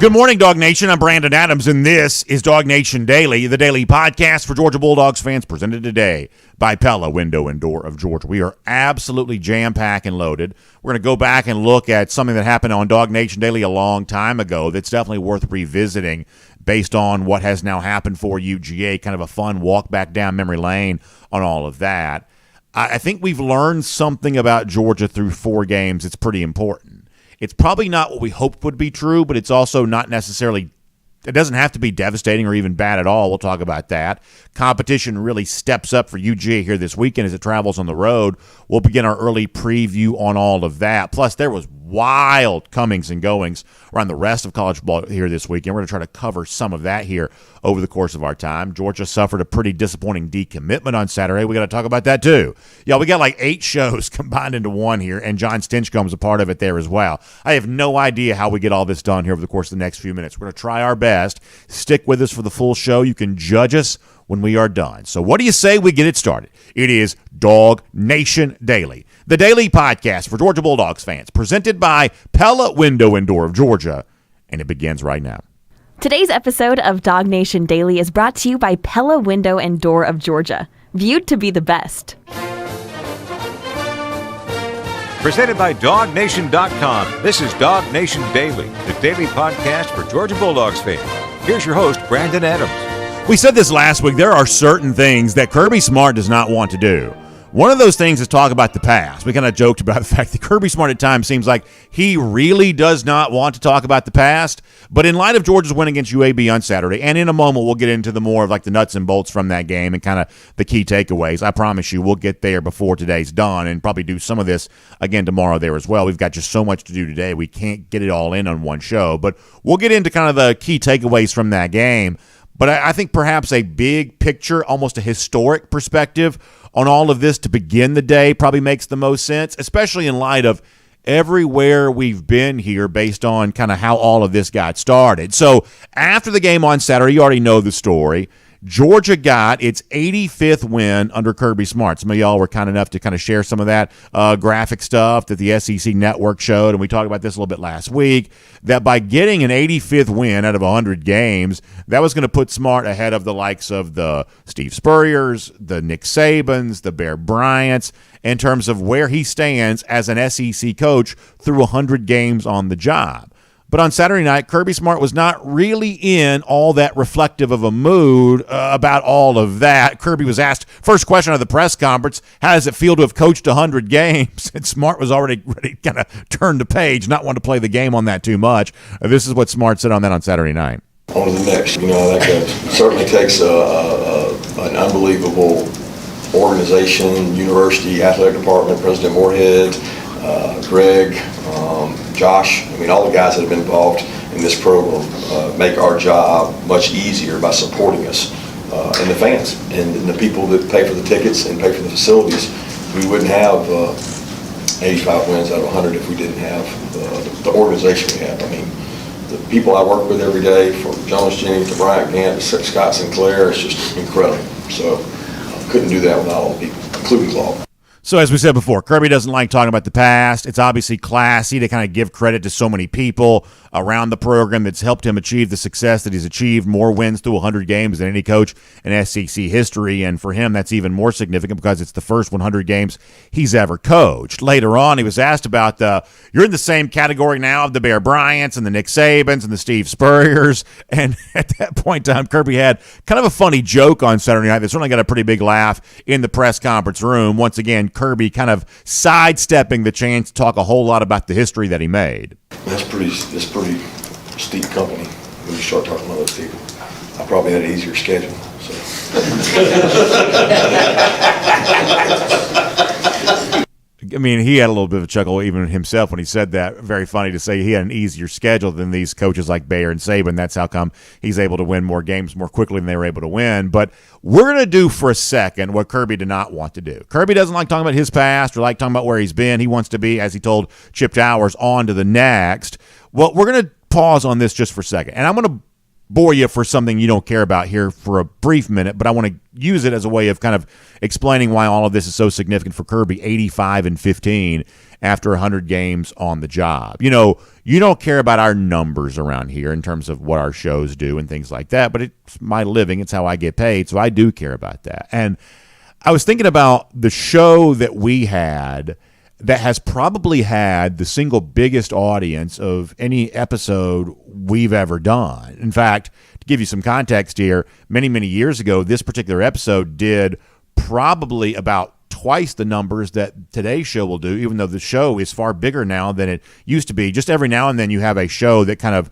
Good morning, Dog Nation. I'm Brandon Adams, and this is DawgNation Daily, the daily podcast for Georgia Bulldogs fans, presented today by Pella, Window and Door of Georgia. We are absolutely jam-packed and loaded. We're going to go back and look at something that happened on DawgNation Daily a long time ago that's definitely worth revisiting based on what has now happened for UGA, kind of a fun walk back down memory lane on all of that. I think we've learned something about Georgia through 4 games. It's pretty important. It's probably not what we hoped would be true, but it's also not necessarily – it doesn't have to be devastating or even bad at all. We'll talk about that. Competition really steps up for UGA here this weekend as it travels on the road. We'll begin our early preview on all of that. Plus, there was wild comings and goings around the rest of college ball here this weekend. We're going to try to cover some of that here over the course of our time. Georgia suffered a pretty disappointing decommitment on Saturday. We got to talk about that too. Yeah, we got like 8 shows combined into one here, and John Stinchcombe's a part of it there as well. I have no idea how we get all this done here over the course of the next few minutes. We're going to try our best. Stick with us for the full show. You can judge us when we are done. So what do you say we get it started? It is DawgNation Daily, the daily podcast for Georgia Bulldogs fans, presented by Pella, Window and Door of Georgia, and it begins right now. Today's episode of DawgNation Daily is brought to you by Pella, Window and Door of Georgia, viewed to be the best. Presented by DawgNation.com, this is DawgNation Daily, the daily podcast for Georgia Bulldogs fans. Here's your host, Brandon Adams. We said this last week. There are certain things that Kirby Smart does not want to do. One of those things is talk about the past. We kind of joked about the fact that Kirby Smart at times seems like he really does not want to talk about the past. But in light of Georgia's win against UAB on Saturday, and in a moment we'll get into the more of like the nuts and bolts from that game and kind of the key takeaways. I promise you we'll get there before today's done and probably do some of this again tomorrow there as well. We've got just so much to do today. We can't get it all in on one show. But we'll get into kind of the key takeaways from that game. But I think perhaps a big picture, almost a historic perspective on all of this to begin the day probably makes the most sense, especially in light of everywhere we've been here based on kind of how all of this got started. So after the game on Saturday, you already know the story. Georgia got its 85th win under Kirby Smart. Some of y'all were kind enough to kind of share some of that graphic stuff that the SEC Network showed, and we talked about this a little bit last week, that by getting an 85th win out of 100 games, that was going to put Smart ahead of the likes of the Steve Spurriers, the Nick Sabans, the Bear Bryants, in terms of where he stands as an SEC coach through 100 games on the job. But on Saturday night, Kirby Smart was not really in all that reflective of a mood about all of that. Kirby was asked, first question of the press conference, how does it feel to have coached 100 games? And Smart was already ready to kind of turn the page, not want to play the game on that too much. This is what Smart said on that on Saturday night. On to the next. That certainly takes an unbelievable organization, university, athletic department, President Moorhead, Greg, Josh, all the guys that have been involved in this program make our job much easier by supporting us, and the fans and the people that pay for the tickets and pay for the facilities. We wouldn't have 85 wins out of 100 if we didn't have the organization we have. The people I work with every day, from Jonas Jennings to Bryant Gant to Scott Sinclair, it's just incredible. So couldn't do that without all the people, including Claude. So as we said before, Kirby doesn't like talking about the past. It's obviously classy to kind of give credit to so many people around the program that's helped him achieve the success that he's achieved, more wins through 100 games than any coach in SEC history. And for him, that's even more significant because it's the first 100 games he's ever coached. Later on, he was asked about you're in the same category now of the Bear Bryants and the Nick Sabans and the Steve Spurriers. And at that point in time, Kirby had kind of a funny joke on Saturday night that certainly got a pretty big laugh in the press conference room. Once again, Kirby kind of sidestepping the chance to talk a whole lot about the history that he made. That's pretty steep company when you start talking about those people. I probably had an easier schedule. So. He had a little bit of a chuckle even himself when he said that. Very funny to say he had an easier schedule than these coaches like Bayer and Saban. That's how come he's able to win more games more quickly than they were able to win. But we're going to do for a second what Kirby did not want to do. Kirby doesn't like talking about his past or like talking about where he's been. He wants to be, as he told Chip Towers, on to the next. Well, we're going to pause on this just for a second. And I'm going to bore you for something you don't care about here for a brief minute, but I want to use it as a way of kind of explaining why all of this is so significant for Kirby, 85-15, after 100 games on the job. You know, you don't care about our numbers around here in terms of what our shows do and things like that, but it's my living. It's how I get paid, so I do care about that. And I was thinking about the show that we had that has probably had the single biggest audience of any episode we've ever done. In fact, to give you some context here, many, many years ago, this particular episode did probably about twice the numbers that today's show will do, even though the show is far bigger now than it used to be. Just every now and then you have a show that kind of,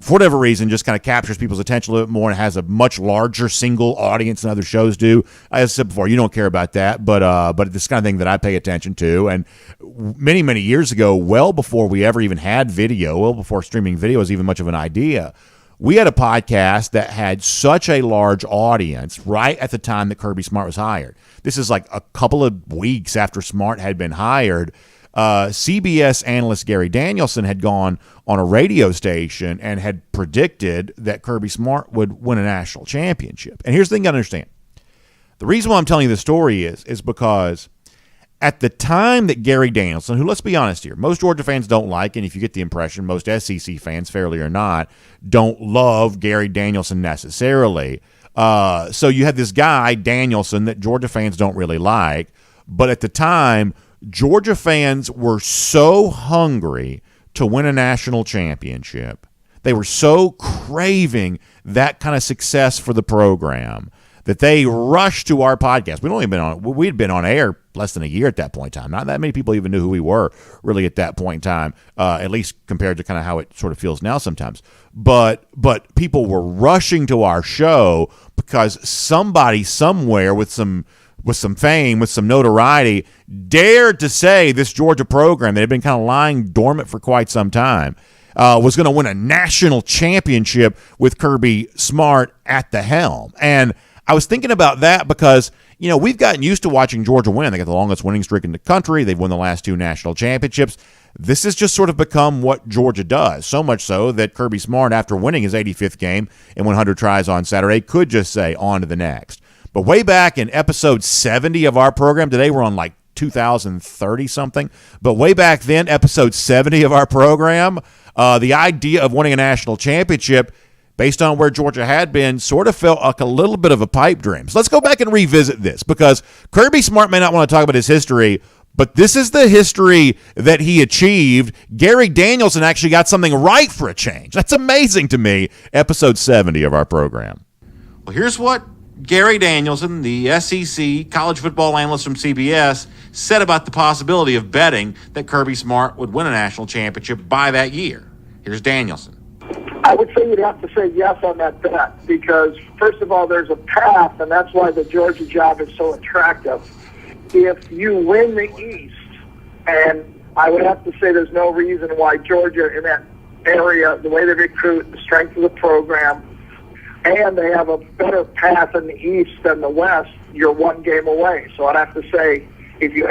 for whatever reason, just kind of captures people's attention a little bit more and has a much larger single audience than other shows do. As I said before, you don't care about that, but this kind of thing that I pay attention to. And many, many years ago, well before we ever even had video, well before streaming video was even much of an idea, we had a podcast that had such a large audience right at the time that Kirby Smart was hired. This is like a couple of weeks after Smart had been hired. CBS analyst Gary Danielson had gone on a radio station and had predicted that Kirby Smart would win a national championship. And here's the thing you got to understand. The reason why I'm telling you this story is because at the time that Gary Danielson, who, let's be honest here, most Georgia fans don't like, and if you get the impression, most SEC fans, fairly or not, don't love Gary Danielson necessarily. So you have this guy, Danielson, that Georgia fans don't really like. But at the time, Georgia fans were so hungry to win a national championship. They were so craving that kind of success for the program that they rushed to our podcast. We had been on air less than a year at that point in time. Not that many people even knew who we were really at that point in time, at least compared to kind of how it sort of feels now sometimes. But people were rushing to our show because somebody somewhere with some fame, with some notoriety, dared to say this Georgia program that had been kind of lying dormant for quite some time was going to win a national championship with Kirby Smart at the helm. And I was thinking about that because, you know, we've gotten used to watching Georgia win. They got the longest winning streak in the country. They've won the last 2 national championships. This has just sort of become what Georgia does, so much so that Kirby Smart, after winning his 85th game and 100 tries on Saturday, could just say, on to the next. But way back in episode 70 of our program, today we're on like 2030-something, but way back then, episode 70 of our program, the idea of winning a national championship based on where Georgia had been sort of felt like a little bit of a pipe dream. So let's go back and revisit this, because Kirby Smart may not want to talk about his history, but this is the history that he achieved. Gary Danielson actually got something right for a change. That's amazing to me. Episode 70 of our program. Well, here's what Gary Danielson, the SEC college football analyst from CBS, said about the possibility of betting that Kirby Smart would win a national championship by that year. Here's Danielson. I would say you'd have to say yes on that bet because, first of all, there's a path, and that's why the Georgia job is so attractive. If you win the East, and I would have to say there's no reason why Georgia in that area, the way they recruit, the strength of the program, and they have a better path in the East than the West, you're 1 game away. So I'd have to say, if you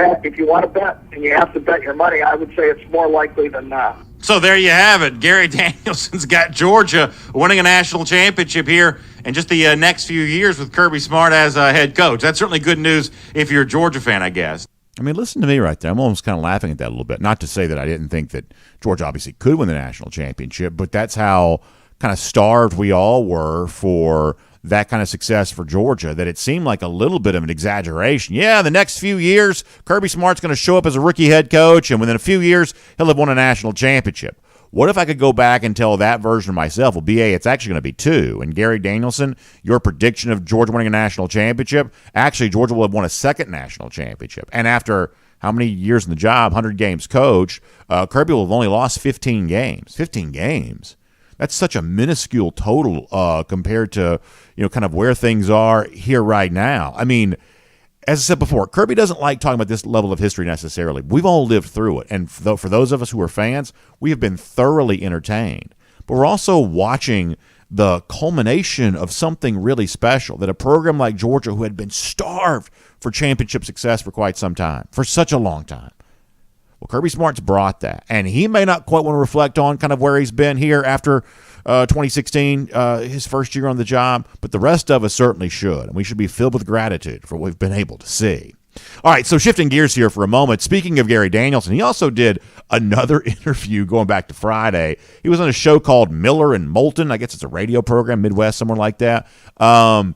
want to bet and you have to bet your money, I would say it's more likely than not. So there you have it. Gary Danielson's got Georgia winning a national championship here in just the next few years with Kirby Smart as head coach. That's certainly good news if you're a Georgia fan, I guess. I mean, listen to me right there. I'm almost kind of laughing at that a little bit. Not to say that I didn't think that Georgia obviously could win the national championship, but that's how kind of starved we all were for that kind of success for Georgia, that it seemed like a little bit of an exaggeration. Yeah, the next few years, Kirby Smart's going to show up as a rookie head coach, and within a few years, he'll have won a national championship. What if I could go back and tell that version of myself, well, BA, it's actually going to be 2. And Gary Danielson, your prediction of Georgia winning a national championship, actually Georgia will have won a 2nd national championship. And after how many years in the job, 100 games coach, Kirby will have only lost 15 games. 15 games. That's such a minuscule total compared to, you know, kind of where things are here right now. I mean, as I said before, Kirby doesn't like talking about this level of history necessarily. We've all lived through it. And for those of us who are fans, we have been thoroughly entertained. But we're also watching the culmination of something really special, that a program like Georgia, who had been starved for championship success for quite some time, for such a long time, well, Kirby Smart's brought that, and he may not quite want to reflect on kind of where he's been here after 2016, his first year on the job, but the rest of us certainly should, and we should be filled with gratitude for what we've been able to see. All right, so shifting gears here for a moment. Speaking of Gary Danielson, he also did another interview going back to Friday. He was on a show called Miller and Moulton. I guess it's a radio program, Midwest, somewhere like that. And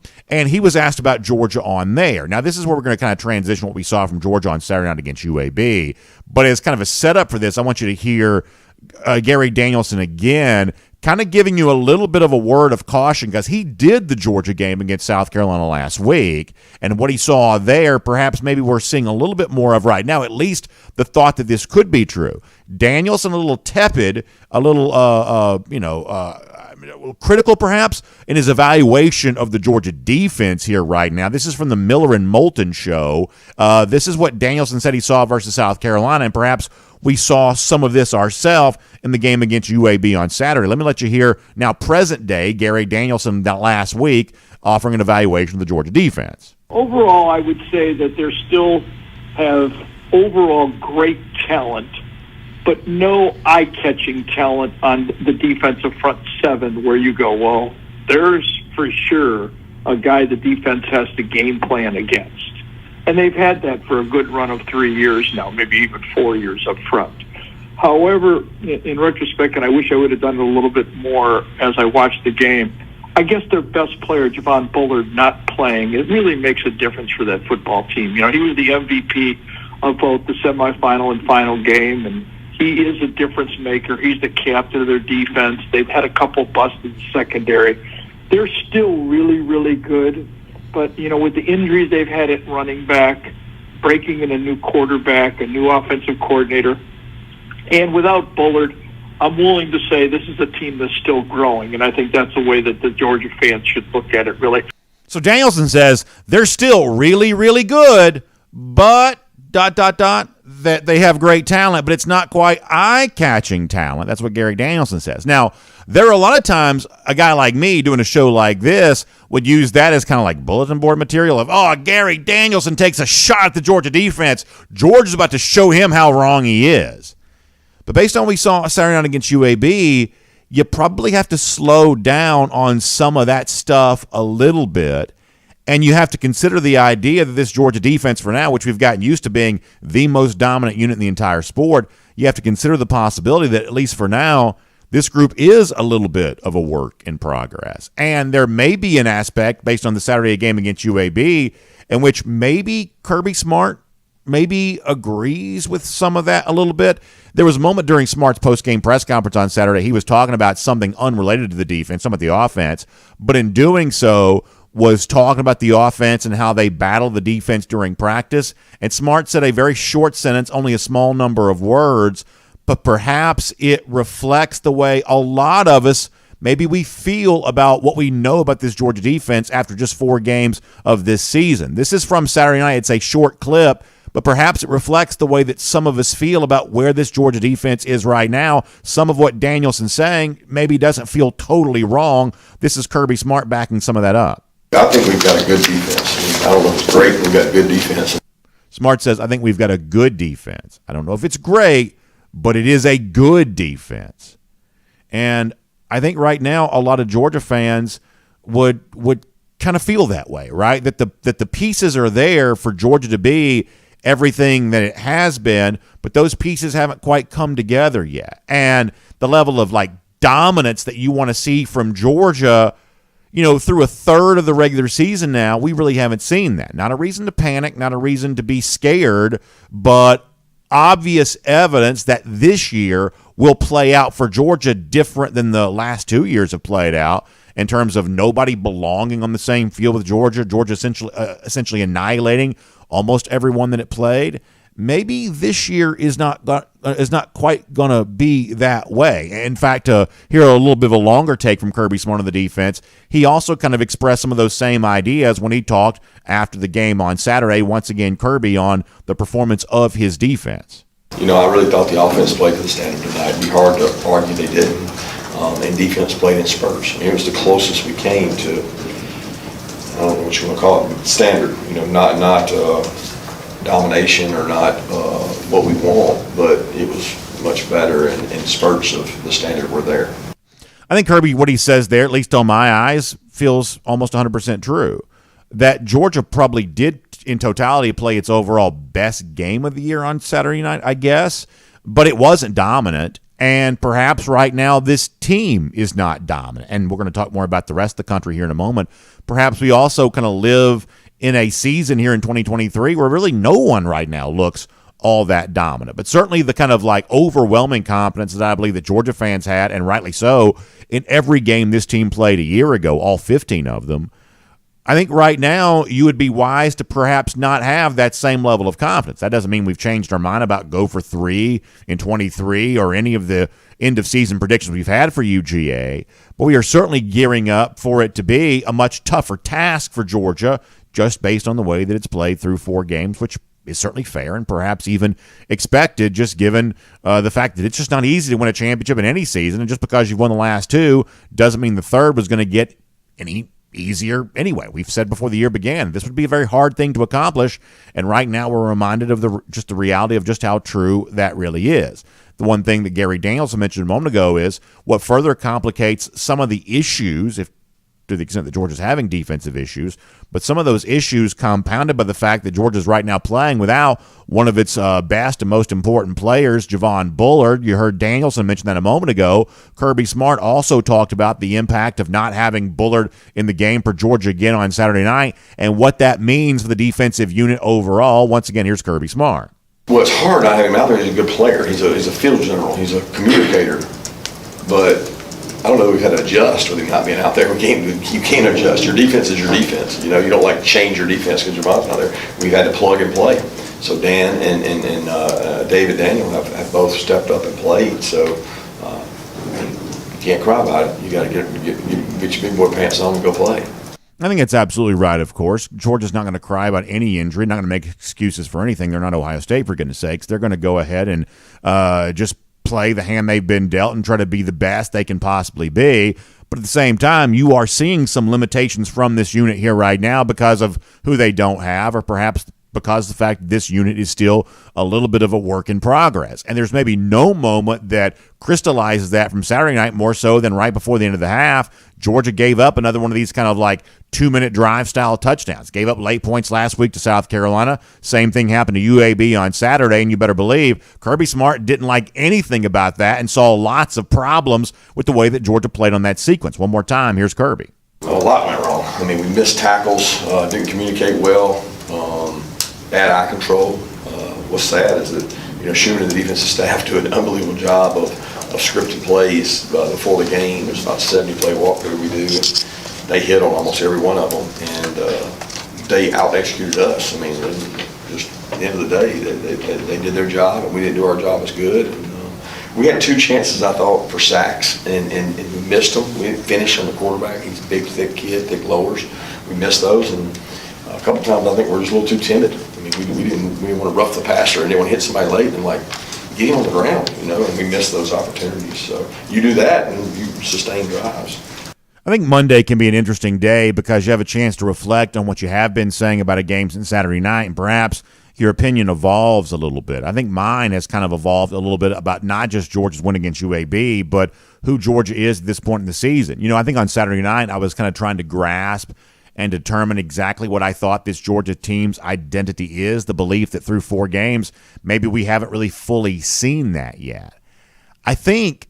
he was asked about Georgia on there. Now, this is where we're going to kind of transition what we saw from Georgia on Saturday night against UAB. But as kind of a setup for this, I want you to hear Gary Danielson again, kind of giving you a little bit of a word of caution because he did the Georgia game against South Carolina last week, and what he saw there, perhaps maybe we're seeing a little bit more of right now, at least the thought that this could be true. Danielson a little tepid, a little, critical perhaps in his evaluation of the Georgia defense here right now. This is from the Miller and Moulton show. This is what Danielson said he saw versus South Carolina, and perhaps we saw some of this ourselves in the game against UAB on Saturday. Let me let you hear now present day Gary Danielson that last week offering an evaluation of the Georgia defense. Overall, I would say that they still have overall great talent, but no eye-catching talent on the defensive front seven where you go, well, there's for sure a guy the defense has to game plan against. And they've had that for a good run of 3 years now, maybe even 4 years up front. However, in retrospect, and I wish I would have done it a little bit more as I watched the game, I guess their best player, Javon Bullard, not playing, it really makes a difference for that football team. You know, he was the MVP of both the semifinal and final game, and he is a difference maker. He's the captain of their defense. They've had a couple busts in the secondary. They're still really, really good. But, you know, with the injuries they've had at running back, breaking in a new quarterback, a new offensive coordinator, and without Bullard, I'm willing to say this is a team that's still growing, and I think that's the way that the Georgia fans should look at it, really. So Danielson says they're still really, really good, but ... that they have great talent, but it's not quite eye-catching talent. That's what Gary Danielson says. Now, there are a lot of times a guy like me doing a show like this would use that as kind of like bulletin board material of, oh, Gary Danielson takes a shot at the Georgia defense. Georgia's about to show him how wrong he is. But based on what we saw Saturday night against UAB, you probably have to slow down on some of that stuff a little bit. And you have to consider the idea that this Georgia defense for now, which we've gotten used to being the most dominant unit in the entire sport, you have to consider the possibility that, at least for now, this group is a little bit of a work in progress. And there may be an aspect, based on the Saturday game against UAB, in which maybe Kirby Smart maybe agrees with some of that a little bit. There was a moment during Smart's post-game press conference on Saturday, he was talking about something unrelated to the defense, some of the offense, but in doing so, was talking about the offense and how they battle the defense during practice. And Smart said a very short sentence, only a small number of words, but perhaps it reflects the way a lot of us, maybe we feel about what we know about this Georgia defense after just 4 games of this season. This is from Saturday night. It's a short clip, but perhaps it reflects the way that some of us feel about where this Georgia defense is right now. Some of what Danielson's saying maybe doesn't feel totally wrong. This is Kirby Smart backing some of that up. I think we've got a good defense. I don't know if it's great, but we've got good defense. Smart says, I think we've got a good defense. I don't know if it's great, but it is a good defense. And I think right now a lot of Georgia fans would kind of feel that way, right? That the pieces are there for Georgia to be everything that it has been, but those pieces haven't quite come together yet. And the level of like dominance that you want to see from Georgia, you know, through a third of the regular season now, we really haven't seen that. Not a reason to panic, not a reason to be scared, but obvious evidence that this year will play out for Georgia different than the last 2 years have played out in terms of nobody belonging on the same field with Georgia, Georgia essentially annihilating almost everyone that it played. Maybe this year is not quite going to be that way. In fact, to hear a little bit of a longer take from Kirby Smart on the defense, he also kind of expressed some of those same ideas when he talked after the game on Saturday, once again, Kirby, on the performance of his defense. You know, I really thought the offense played to the standard tonight. It'd be hard to argue they didn't. And defense played in spurts. I mean, it was the closest we came to, I don't know what you want to call it, standard. You know, not domination or not what we want, but it was much better in spurts of the standard we're there. I think Kirby, what he says there, at least on my eyes, feels almost 100% true. That Georgia probably did in totality play its overall best game of the year on Saturday night, I guess, but it wasn't dominant. And perhaps right now this team is not dominant. And we're going to talk more about the rest of the country here in a moment. Perhaps we also kind of live in a season here in 2023 where really no one right now looks all that dominant. But certainly the kind of like overwhelming confidence that I believe that Georgia fans had, and rightly so, in every game this team played a year ago, all 15 of them, I think right now you would be wise to perhaps not have that same level of confidence. That doesn't mean we've changed our mind about go for 3 in 23 or any of the end-of-season predictions we've had for UGA, but we are certainly gearing up for it to be a much tougher task for Georgia just based on the way that it's played through 4 games, which is certainly fair and perhaps even expected, just given the fact that it's just not easy to win a championship in any season, and just because you've won the last 2 doesn't mean the third was going to get any easier anyway. We've said before the year began this would be a very hard thing to accomplish, and right now we're reminded of the reality of just how true that really is. The one thing that Gary Danielson mentioned a moment ago is what further complicates some of the issues, if to the extent that Georgia's having defensive issues, but some of those issues compounded by the fact that Georgia's right now playing without one of its best and most important players, Javon Bullard. You heard Danielson mention that a moment ago. Kirby Smart also talked about the impact of not having Bullard in the game for Georgia again on Saturday night and what that means for the defensive unit overall. Once again, here's Kirby Smart. Well, it's hard not having him out there. He's a good player. He's a field general. He's a communicator. But I don't know, we've had to adjust with him not being out there. You can't adjust. Your defense is your defense. You know, you don't like change your defense because your mom's not there. We've had to plug and play. So Dan and David Daniel have both stepped up and played. So you can't cry about it. You got to get your big boy pants on and go play. I think it's absolutely right, of course. Georgia's not going to cry about any injury, not going to make excuses for anything. They're not Ohio State, for goodness sakes. They're going to go ahead and just play the hand they've been dealt and try to be the best they can possibly be. But at the same time, you are seeing some limitations from this unit here right now because of who they don't have, or perhaps because of the fact that this unit is still a little bit of a work in progress. And there's maybe no moment that crystallizes that from Saturday night more so than right before the end of the half. Georgia gave up another one of these kind of like 2-minute drive style touchdowns. Gave up late points last week to South Carolina. Same thing happened to UAB on Saturday, and you better believe Kirby Smart didn't like anything about that and saw lots of problems with the way that Georgia played on that sequence. One more time, here's Kirby. A lot went wrong. I mean, we missed tackles, didn't communicate well, bad eye control. What's sad is that, Schumann and the defensive staff do an unbelievable job of scripted plays before the game. There's about 70 play walkthrough we do. And they hit on almost every one of them, and they out-executed us. I mean, just at the end of the day, they did their job, and we didn't do our job as good. And, we had 2 chances, I thought, for sacks, and we missed them. We didn't finish on the quarterback. He's a big, thick kid, thick lowers. We missed those, and a couple times I think we were just a little too timid. I mean, we didn't want to rough the passer, and then when hit somebody late, and get him on the ground, and we missed those opportunities. So you do that, and you sustain drives. I think Monday can be an interesting day because you have a chance to reflect on what you have been saying about a game since Saturday night, and perhaps your opinion evolves a little bit. I think mine has kind of evolved a little bit about not just Georgia's win against UAB, but who Georgia is at this point in the season. I think on Saturday night I was kind of trying to grasp and determine exactly what I thought this Georgia team's identity is, the belief that through 4 games, maybe we haven't really fully seen that yet. I think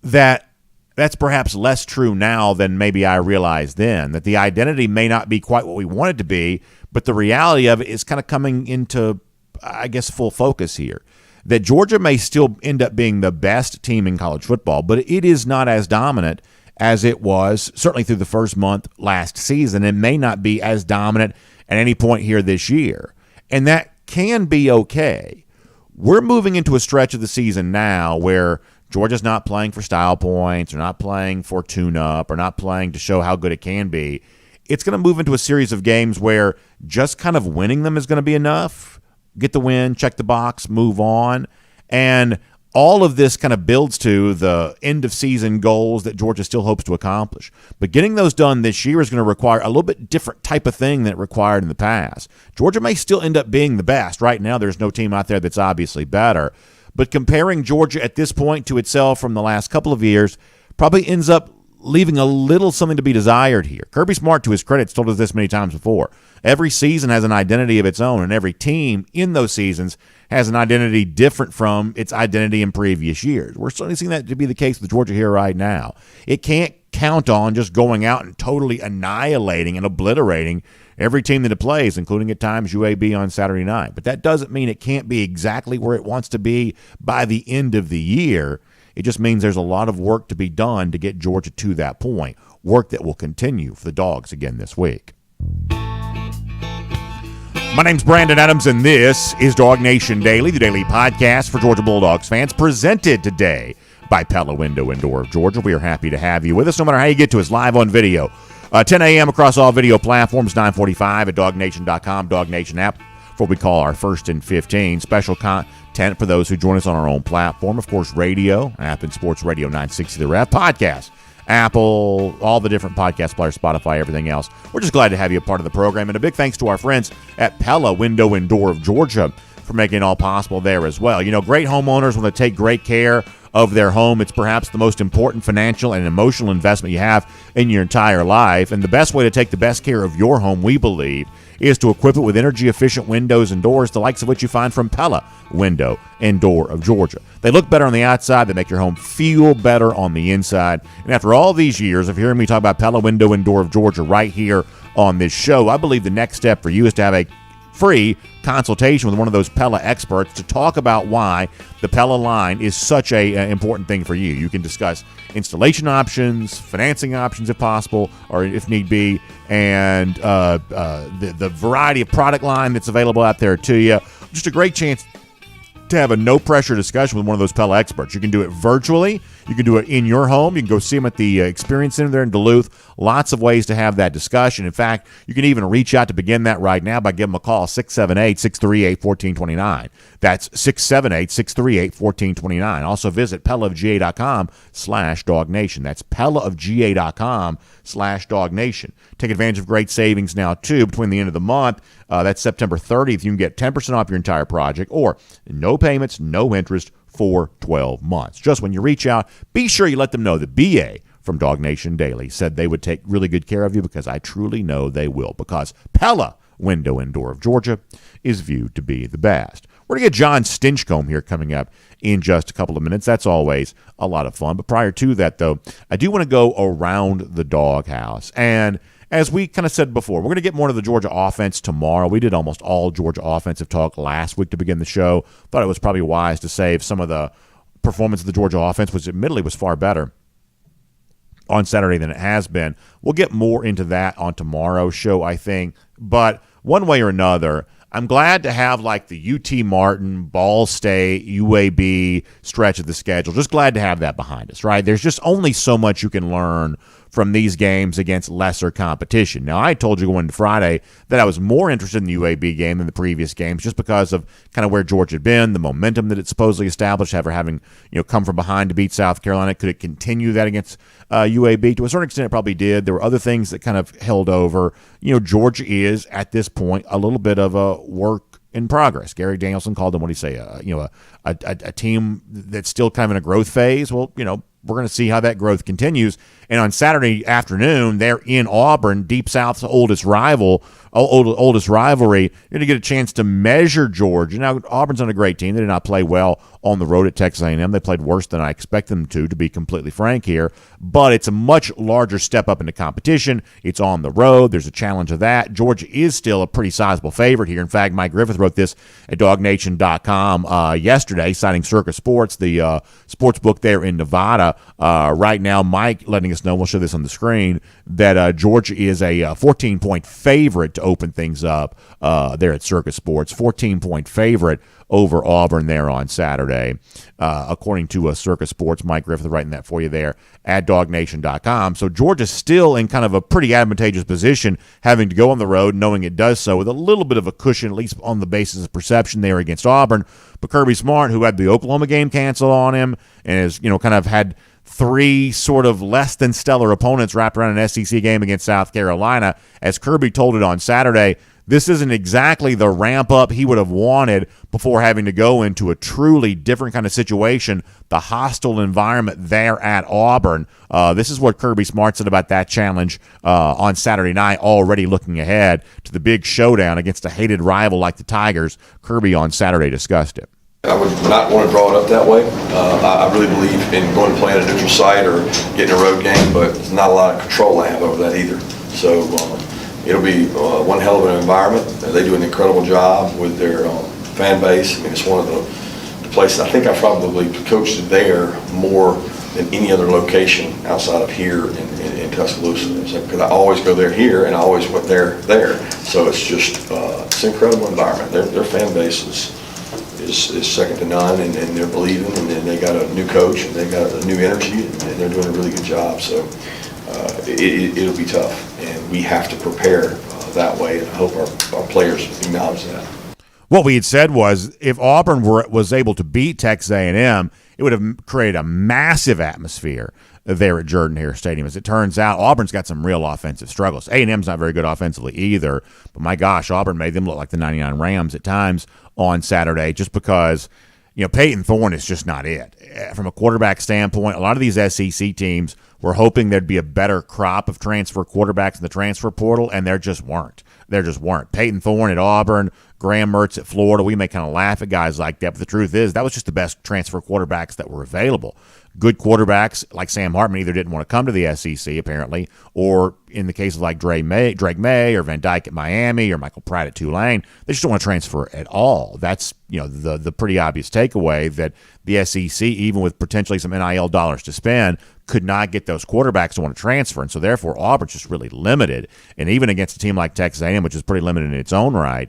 that that's perhaps less true now than maybe I realized then, that the identity may not be quite what we want it to be, but the reality of it is kind of coming into, I guess, full focus here. That Georgia may still end up being the best team in college football, but it is not as dominant as it was certainly through the first month last season. It may not be as dominant at any point here this year, and that can be okay. We're moving into a stretch of the season now where Georgia's not playing for style points or not playing for tune-up or not playing to show how good it can be. It's going to move into a series of games where just kind of winning them is going to be enough. Get the win, check the box, move on. And all of this kind of builds to the end-of-season goals that Georgia still hopes to accomplish. But getting those done this year is going to require a little bit different type of thing than it required in the past. Georgia may still end up being the best. Right now, there's no team out there that's obviously better. But comparing Georgia at this point to itself from the last couple of years probably ends up leaving a little something to be desired here. Kirby Smart, to his credit, has told us this many times before. Every season has an identity of its own, and every team in those seasons has an identity different from its identity in previous years. We're certainly seeing that to be the case with Georgia here right now. It can't count on just going out and totally annihilating and obliterating every team that it plays, including at times UAB on Saturday night. But that doesn't mean it can't be exactly where it wants to be by the end of the year. It just means there's a lot of work to be done to get Georgia to that point, work that will continue for the Dogs again this week. My name's Brandon Adams, and this is DawgNation Daily, the daily podcast for Georgia Bulldogs fans, presented today by Pella Window and Door of Georgia. We are happy to have you with us, no matter how you get to us, live on video. 10 a.m. across all video platforms, 9:45 at DawgNation.com, DawgNation app, for what we call our First and 15. Special content for those who join us on our own platform. Of course, radio, app and Sports Radio 960 The Ref, podcast, Apple, all the different podcast players, Spotify, everything else. We're just glad to have you a part of the program. And a big thanks to our friends at Pella Window and Door of Georgia for making it all possible there as well. You know, great homeowners want to take great care of their home. It's perhaps the most important financial and emotional investment you have in your entire life. And the best way to take the best care of your home, we believe, is to equip it with energy-efficient windows and doors, the likes of which you find from Pella Window and Door of Georgia. They look better on the outside. They make your home feel better on the inside. And after all these years of hearing me talk about Pella Window and Door of Georgia right here on this show, I believe the next step for you is to have a free consultation with one of those Pella experts to talk about why the Pella line is such a important thing for you. You can discuss installation options, financing options if possible, or if need be, and the variety of product line that's available out there to you. Just a great chance to have a no-pressure discussion with one of those Pella experts. You can do it virtually. You can do it in your home. You can go see them at the Experience Center there in Duluth. Lots of ways to have that discussion. In fact, you can even reach out to begin that right now by giving them a call, 678-638-1429. That's 678-638-1429. Also visit PellaofGA.com/DawgNation. That's PellaofGA.com/DawgNation. Take advantage of great savings now, too, between the end of the month. That's September 30th. You can get 10% off your entire project, or no payments, no interest, for 12 months. Just when you reach out, be sure you let them know that BA from DawgNation Daily said they would take really good care of you, because I truly know they will, because Pella Window and Door of Georgia is viewed to be the best. We're going to get John Stinchcomb here coming up in just a couple of minutes. That's always a lot of fun. But prior to that, though, I do want to go around the doghouse. And as we kind of said before, we're going to get more to the Georgia offense tomorrow. We did almost all Georgia offensive talk last week to begin the show. Thought it was probably wise to save some of the performance of the Georgia offense, which admittedly was far better on Saturday than it has been. We'll get more into that on tomorrow's show, I think. But one way or another, I'm glad to have like the UT Martin, Ball State, UAB stretch of the schedule. Just glad to have that behind us, right? There's just only so much you can learn from these games against lesser competition. Now, I told you going into Friday that I was more interested in the UAB game than the previous games, just because of kind of where Georgia had been, the momentum that it supposedly established, after having come from behind to beat South Carolina. Could it continue that against UAB? To a certain extent, it probably did. There were other things that kind of held over. Georgia is, at this point, a little bit of a work in progress. Gary Danielson called them, what do you say, a team that's still kind of in a growth phase. Well, we're going to see how that growth continues. And on Saturday afternoon, they're in Auburn, Deep South's oldest rivalry. You're going to get a chance to measure Georgia. Now, Auburn's on a great team. They did not play well on the road at Texas A&M. They played worse than I expect them to be completely frank here. But it's a much larger step up into competition. It's on the road. There's a challenge of that. Georgia is still a pretty sizable favorite here. In fact, Mike Griffith wrote this at DawgNation.com yesterday, citing Circa Sports, the sports book there in Nevada. Right now, Mike letting us know, we'll show this on the screen, that Georgia is a 14-point favorite to open things up there at Circa Sports. 14-point favorite over Auburn there on Saturday, according to Circa Sports. Mike Griffith writing that for you there at DawgNation.com. So Georgia's still in kind of a pretty advantageous position, having to go on the road, knowing it does so with a little bit of a cushion, at least on the basis of perception there against Auburn. But Kirby Smart, who had the Oklahoma game canceled on him and has, kind of had three sort of less than stellar opponents wrapped around an SEC game against South Carolina, as Kirby told it on Saturday, this isn't exactly the ramp up he would have wanted before having to go into a truly different kind of situation, the hostile environment there at Auburn. This is what Kirby Smart said about that challenge on Saturday night, already looking ahead to the big showdown against a hated rival like the Tigers. Kirby on Saturday discussed it. I would not want to draw it up that way. I really believe in going to play at a neutral site or getting a road game, but there's not a lot of control I have over that either. So it'll be one hell of an environment. They do an incredible job with their fan base. I mean, it's one of the places, I think I probably coached there more than any other location outside of here in Tuscaloosa. Because I always go there here, and I always went there. So it's just, it's an incredible environment. Their fan base is second to none, and they're believing, and then they got a new coach, and they got a new energy, and they're doing a really good job. So it'll be tough, and we have to prepare that way, and I hope our players acknowledge that. What we had said was if Auburn was able to beat Texas A&M, it would have created a massive atmosphere there at Jordan-Hare Stadium. As it turns out, Auburn's got some real offensive struggles. A&M's not very good offensively either, but my gosh, Auburn made them look like the 99 Rams at times on Saturday just because, Peyton Thorne is just not it. From a quarterback standpoint, a lot of these SEC teams were hoping there'd be a better crop of transfer quarterbacks in the transfer portal, and there just weren't. Peyton Thorne at Auburn, Graham Mertz at Florida. We may kind of laugh at guys like that, but the truth is that was just the best transfer quarterbacks that were available. Good quarterbacks like Sam Hartman either didn't want to come to the SEC, apparently, or in the case of like Drake May or Van Dyke at Miami or Michael Pratt at Tulane, they just don't want to transfer at all. That's the pretty obvious takeaway that the SEC, even with potentially some NIL dollars to spend, could not get those quarterbacks to want to transfer, and so therefore Auburn's just really limited. And even against a team like Texas A&M, which is pretty limited in its own right,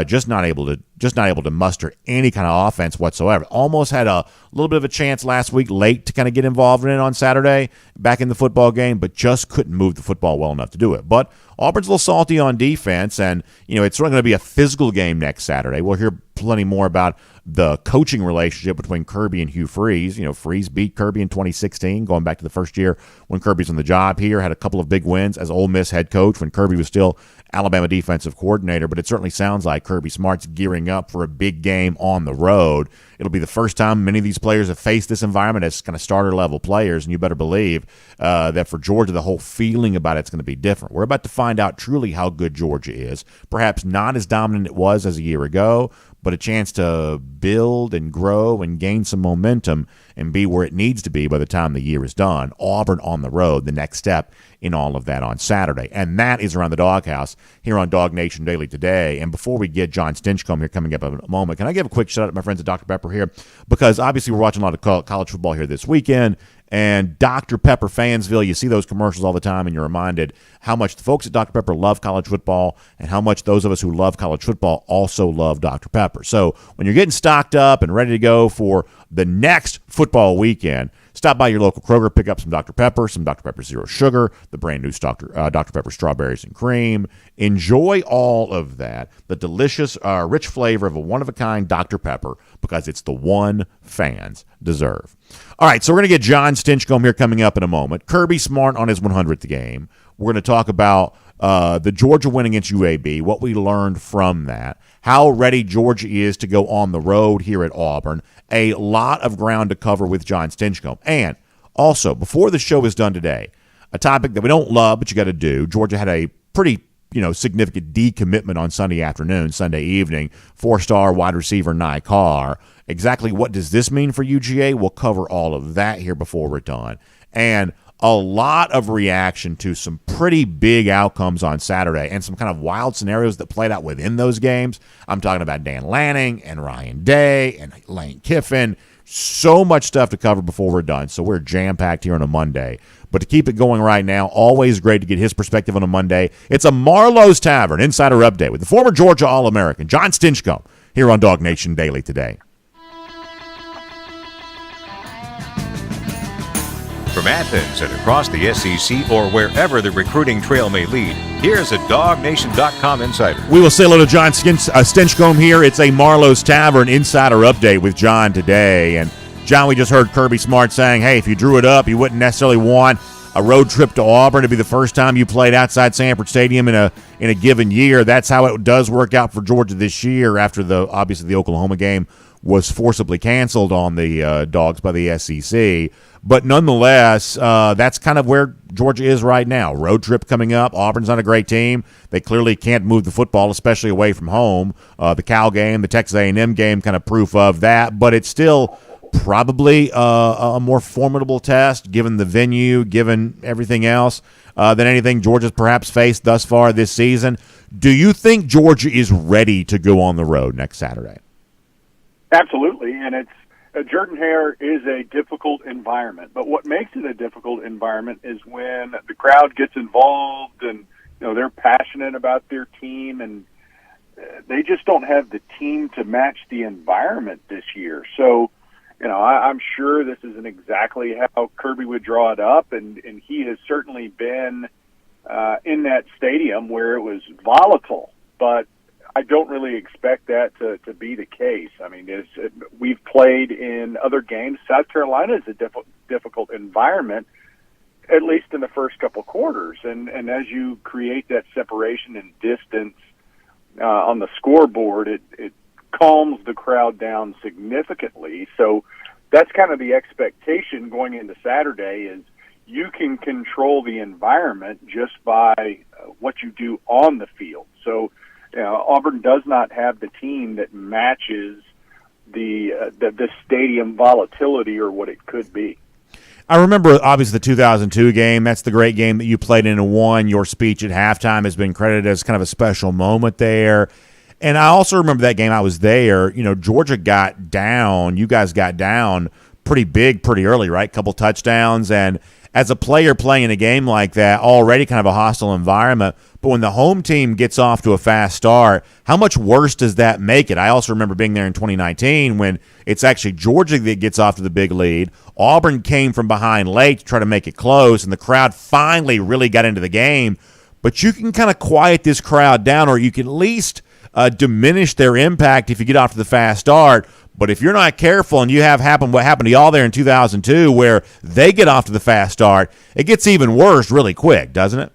just not able to muster any kind of offense whatsoever. Almost had a little bit of a chance last week late to kind of get involved in it on Saturday back in the football game, but just couldn't move the football well enough to do it. But Auburn's a little salty on defense, and it's really going to be a physical game next Saturday. We'll hear plenty more about the coaching relationship between Kirby and Hugh Freeze. Freeze beat Kirby in 2016, going back to the first year when Kirby's on the job here, had a couple of big wins as Ole Miss head coach when Kirby was still Alabama defensive coordinator, but it certainly sounds like Kirby Smart's gearing up for a big game on the road. It'll be the first time many of these players have faced this environment as kind of starter-level players, and you better believe that for Georgia, the whole feeling about it's going to be different. We're about to find out truly how good Georgia is. Perhaps not as dominant it was as a year ago, but a chance to build and grow and gain some momentum and be where it needs to be by the time the year is done. Auburn on the road, the next step in all of that on Saturday. And that is Around the Doghouse here on DawgNation Daily today. And before we get John Stinchcomb here coming up in a moment, can I give a quick shout out to my friends at Dr. Pepper here? Because obviously we're watching a lot of college football here this weekend. And Dr. Pepper Fansville, you see those commercials all the time, and you're reminded how much the folks at Dr. Pepper love college football and how much those of us who love college football also love Dr. Pepper. So when you're getting stocked up and ready to go for the next football weekend, stop by your local Kroger, pick up some Dr. Pepper Zero Sugar, the brand new Dr. Pepper Strawberries and Cream. Enjoy all of that, the delicious, rich flavor of a one-of-a-kind Dr. Pepper, because it's the one fans deserve. All right, so we're going to get John Stinchcomb here coming up in a moment. Kirby Smart on his 100th game. We're going to talk about the Georgia win against UAB, what we learned from that, how ready Georgia is to go on the road here at Auburn, a lot of ground to cover with John Stinchcomb. And also, before the show is done today, a topic that we don't love, but you got to do. Georgia had a pretty significant decommitment on Sunday evening, 4-star wide receiver Nye Carr. Exactly what does this mean for UGA? We'll cover all of that here before we're done. And a lot of reaction to some pretty big outcomes on Saturday and some kind of wild scenarios that played out within those games. I'm talking about Dan Lanning and Ryan Day and Lane Kiffin. So much stuff to cover before we're done. So we're jam-packed here on a Monday. But to keep it going right now, always great to get his perspective on a Monday. It's a Marlowe's Tavern Insider Update with the former Georgia All-American, John Stinchcomb, here on DawgNation Daily today. From Athens and across the SEC or wherever the recruiting trail may lead, here's a DawgNation.com insider. We will say hello to John Stinchcomb here. It's a Marlowe's Tavern Insider Update with John today. And John, we just heard Kirby Smart saying, hey, if you drew it up, you wouldn't necessarily want a road trip to Auburn to be the first time you played outside Sanford Stadium in a given year. That's how it does work out for Georgia this year after obviously the Oklahoma game was forcibly canceled on the Dogs by the SEC. But nonetheless, that's kind of where Georgia is right now. Road trip coming up. Auburn's not a great team. They clearly can't move the football, especially away from home. The Cal game, the Texas A&M game, kind of proof of that. But it's still probably a more formidable test, given the venue, given everything else, than anything Georgia's perhaps faced thus far this season. Do you think Georgia is ready to go on the road next Saturday? Absolutely, and Jordan-Hare is a difficult environment. But what makes it a difficult environment is when the crowd gets involved and they're passionate about their team, and they just don't have the team to match the environment this year. So, I'm sure this isn't exactly how Kirby would draw it up, and he has certainly been in that stadium where it was volatile. But I don't really expect that to be the case. I mean, we've played in other games. South Carolina is a difficult environment, at least in the first couple quarters. And as you create that separation and distance on the scoreboard, it calms the crowd down significantly. So that's kind of the expectation going into Saturday is you can control the environment just by what you do on the field. So Auburn does not have the team that matches the stadium volatility or what it could be. I remember, obviously, the 2002 game. That's the great game that you played in and won. Your speech at halftime has been credited as kind of a special moment there. And I also remember that game. I was there. Georgia got down. You guys got down pretty big pretty early, right? Couple touchdowns. And as a player playing in a game like that, already kind of a hostile environment, but when the home team gets off to a fast start, how much worse does that make it? I also remember being there in 2019 when it's actually Georgia that gets off to the big lead. Auburn came from behind late to try to make it close, and the crowd finally really got into the game. But you can kind of quiet this crowd down, or you can at least diminish their impact if you get off to the fast start. But if you're not careful and you have what happened to y'all there in 2002 where they get off to the fast start, it gets even worse really quick, doesn't it?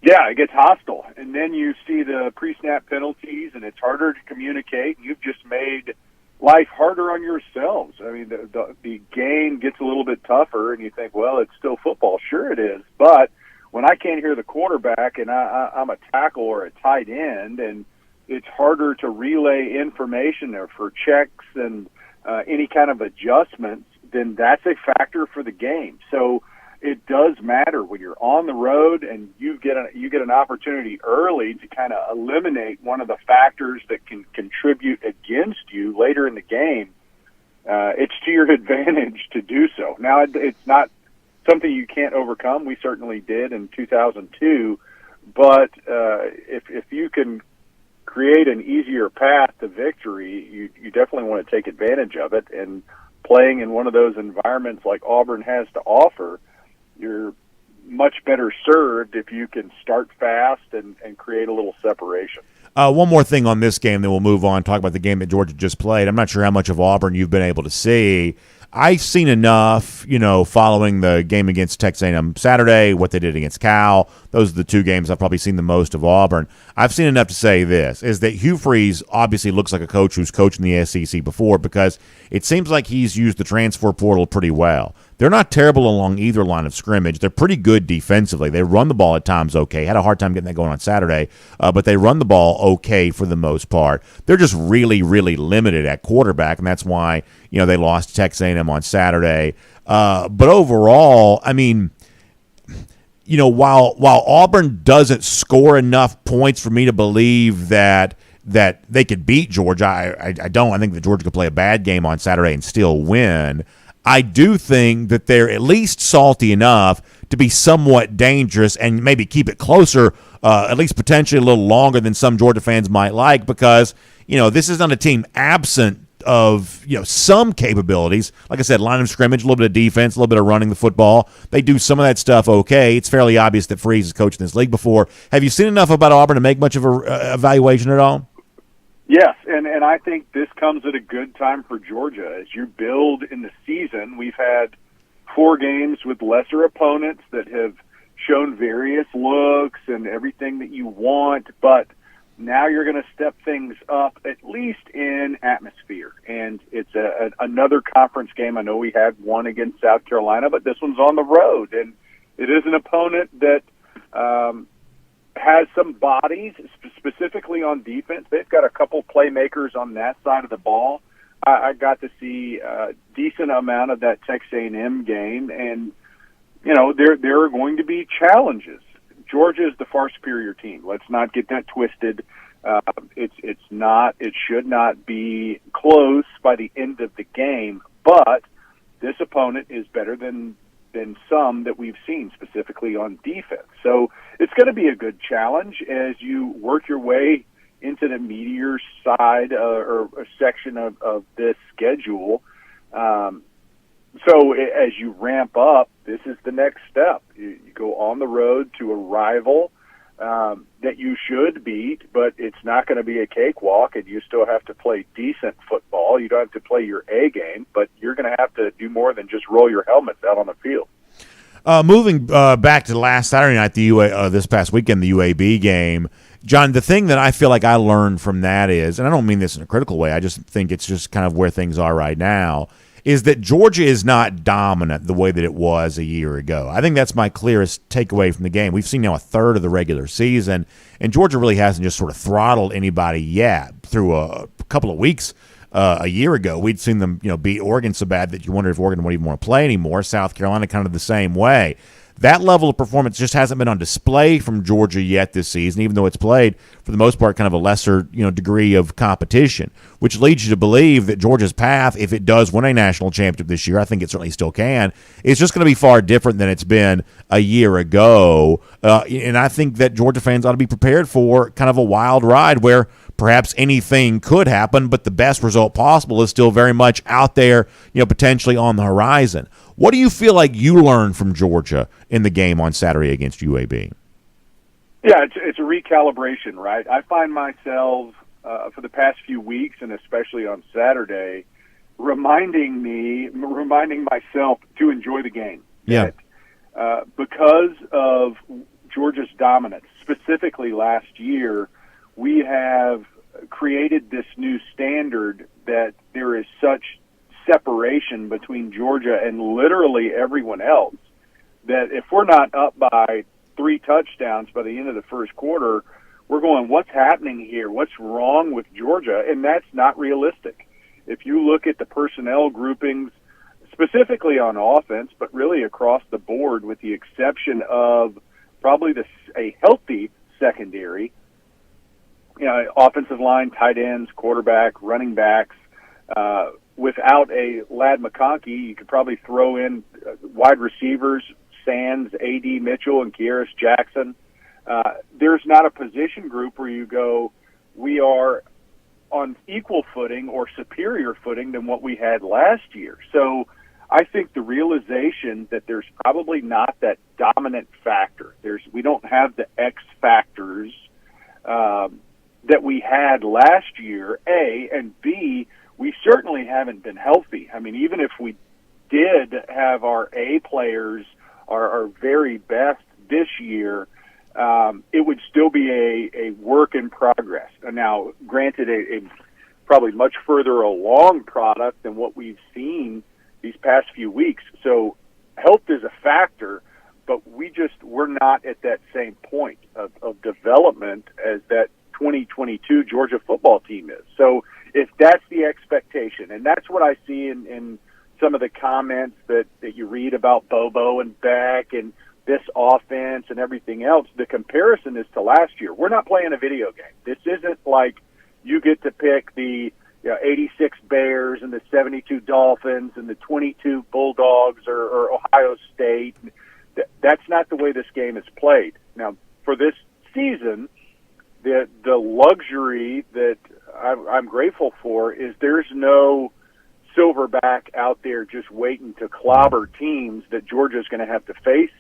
Yeah, it gets hostile. And then you see the pre-snap penalties, and it's harder to communicate. You've just made life harder on yourselves. I mean, the game gets a little bit tougher, and you think, well, it's still football. Sure it is. But when I can't hear the quarterback and I'm a tackle or a tight end, and it's harder to relay information or for checks and any kind of adjustments, then that's a factor for the game. So it does matter when you're on the road and you get an opportunity early to kind of eliminate one of the factors that can contribute against you later in the game. It's to your advantage to do so. Now, it's not something you can't overcome. We certainly did in 2002, but if you can create an easier path to victory, you definitely want to take advantage of it. And playing in one of those environments like Auburn has to offer, you're much better served if you can start fast and create a little separation. One more thing on this game, then we'll move on, talk about the game that Georgia just played. I'm not sure how much of Auburn you've been able to see. I've seen enough, following the game against Texas A&M Saturday, what they did against Cal. Those are the two games I've probably seen the most of Auburn. I've seen enough to say this, is that Hugh Freeze obviously looks like a coach who's coached in the SEC before, because it seems like he's used the transfer portal pretty well. They're not terrible along either line of scrimmage. They're pretty good defensively. They run the ball at times okay. Had a hard time getting that going on Saturday, but they run the ball okay for the most part. They're just really, really limited at quarterback, and that's why they lost to Texas A&M on Saturday. But overall, I mean, while Auburn doesn't score enough points for me to believe that they could beat Georgia, I don't. I think that Georgia could play a bad game on Saturday and still win. I do think that they're at least salty enough to be somewhat dangerous and maybe keep it closer, at least potentially a little longer than some Georgia fans might like, because, this is not a team absent of, some capabilities. Like I said, line of scrimmage, a little bit of defense, a little bit of running the football. They do some of that stuff okay. It's fairly obvious that Freeze has coached in this league before. Have you seen enough about Auburn to make much of a evaluation at all? Yes, and I think this comes at a good time for Georgia. As you build in the season, we've had 4 games with lesser opponents that have shown various looks and everything that you want, but now you're going to step things up, at least in atmosphere. And it's another conference game. I know we had one against South Carolina, but this one's on the road. And it is an opponent that has some bodies, specifically on defense. They've got a couple playmakers on that side of the ball. I got to see a decent amount of that Texas A&M game, and, you know, there are going to be challenges. Georgia is the far superior team. Let's not get that twisted. It should not be close by the end of the game, but this opponent is better than some that we've seen, specifically on defense. So it's going to be a good challenge as you work your way into the meatier side or a section of this schedule. So as you ramp up, this is the next step. You go on the road to a rival that you should beat, but it's not going to be a cakewalk, and you still have to play decent football. You don't have to play your A game, but you're going to have to do more than just roll your helmets out on the field. Moving back to last Saturday night, this past weekend, the UAB game, John, the thing that I feel like I learned from that is, and I don't mean this in a critical way, I just think it's just kind of where things are right now, is that Georgia is not dominant the way that it was a year ago. I think that's my clearest takeaway from the game. We've seen now a third of the regular season, and Georgia really hasn't just sort of throttled anybody yet. Through a couple of weeks a year ago, we'd seen them, beat Oregon so bad that you wonder if Oregon would even want to play anymore. South Carolina kind of the same way. That level of performance just hasn't been on display from Georgia yet this season, even though it's played, for the most part, kind of a lesser degree of competition, which leads you to believe that Georgia's path, if it does win a national championship this year, I think it certainly still can, is just going to be far different than it's been a year ago. And I think that Georgia fans ought to be prepared for kind of a wild ride where perhaps anything could happen, but the best result possible is still very much out there, potentially on the horizon. What do you feel like you learned from Georgia in the game on Saturday against UAB? Yeah, it's a recalibration, right? I find myself, for the past few weeks, and especially on Saturday, reminding myself to enjoy the game. Yeah. Because of Georgia's dominance, specifically last year, we have created this new standard that there is such separation between Georgia and literally everyone else that if we're not up by 3 touchdowns by the end of the first quarter, we're going, what's happening here? What's wrong with Georgia? And that's not realistic. If you look at the personnel groupings, specifically on offense, but really across the board, with the exception of probably a healthy secondary, offensive line, tight ends, quarterback, running backs, without a Ladd McConkey, you could probably throw in wide receivers, Sands, A.D. Mitchell, and Kieris Jackson. There's not a position group where you go, we are on equal footing or superior footing than what we had last year. So I think the realization that there's probably not that dominant factor. We don't have the X factors that we had last year, A, and B, we certainly haven't been healthy. I mean, even if we did have our A players, our very best this year, it would still be a work in progress. Now, granted, a probably much further along product than what we've seen these past few weeks. So health is a factor, but we're not at that same point of development as that 2022 Georgia football team is. So if that's the expectation, and that's what I see in some of the comments that you read about Bobo and Beck and this offense and everything else, the comparison is to last year. We're not playing a video game. This isn't like you get to pick the 86 Bears and the 72 Dolphins and the 22 Bulldogs or Ohio State. That's not the way this game is played. Now, for this season, the luxury that I'm grateful for is there's no silverback out there just waiting to clobber teams that Georgia's going to have to face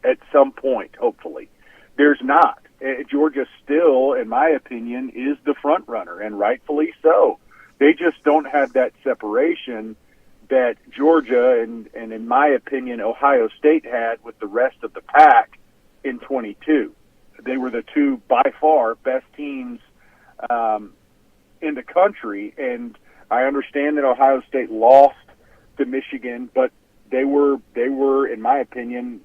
at some point, hopefully. There's not. Georgia still, in my opinion, is the front runner, and rightfully so. They just don't have that separation that Georgia and in my opinion, Ohio State had with the rest of the pack in 22. They were the two, by far, best teams in the country, and I understand that Ohio State lost to Michigan, but they were, in my opinion,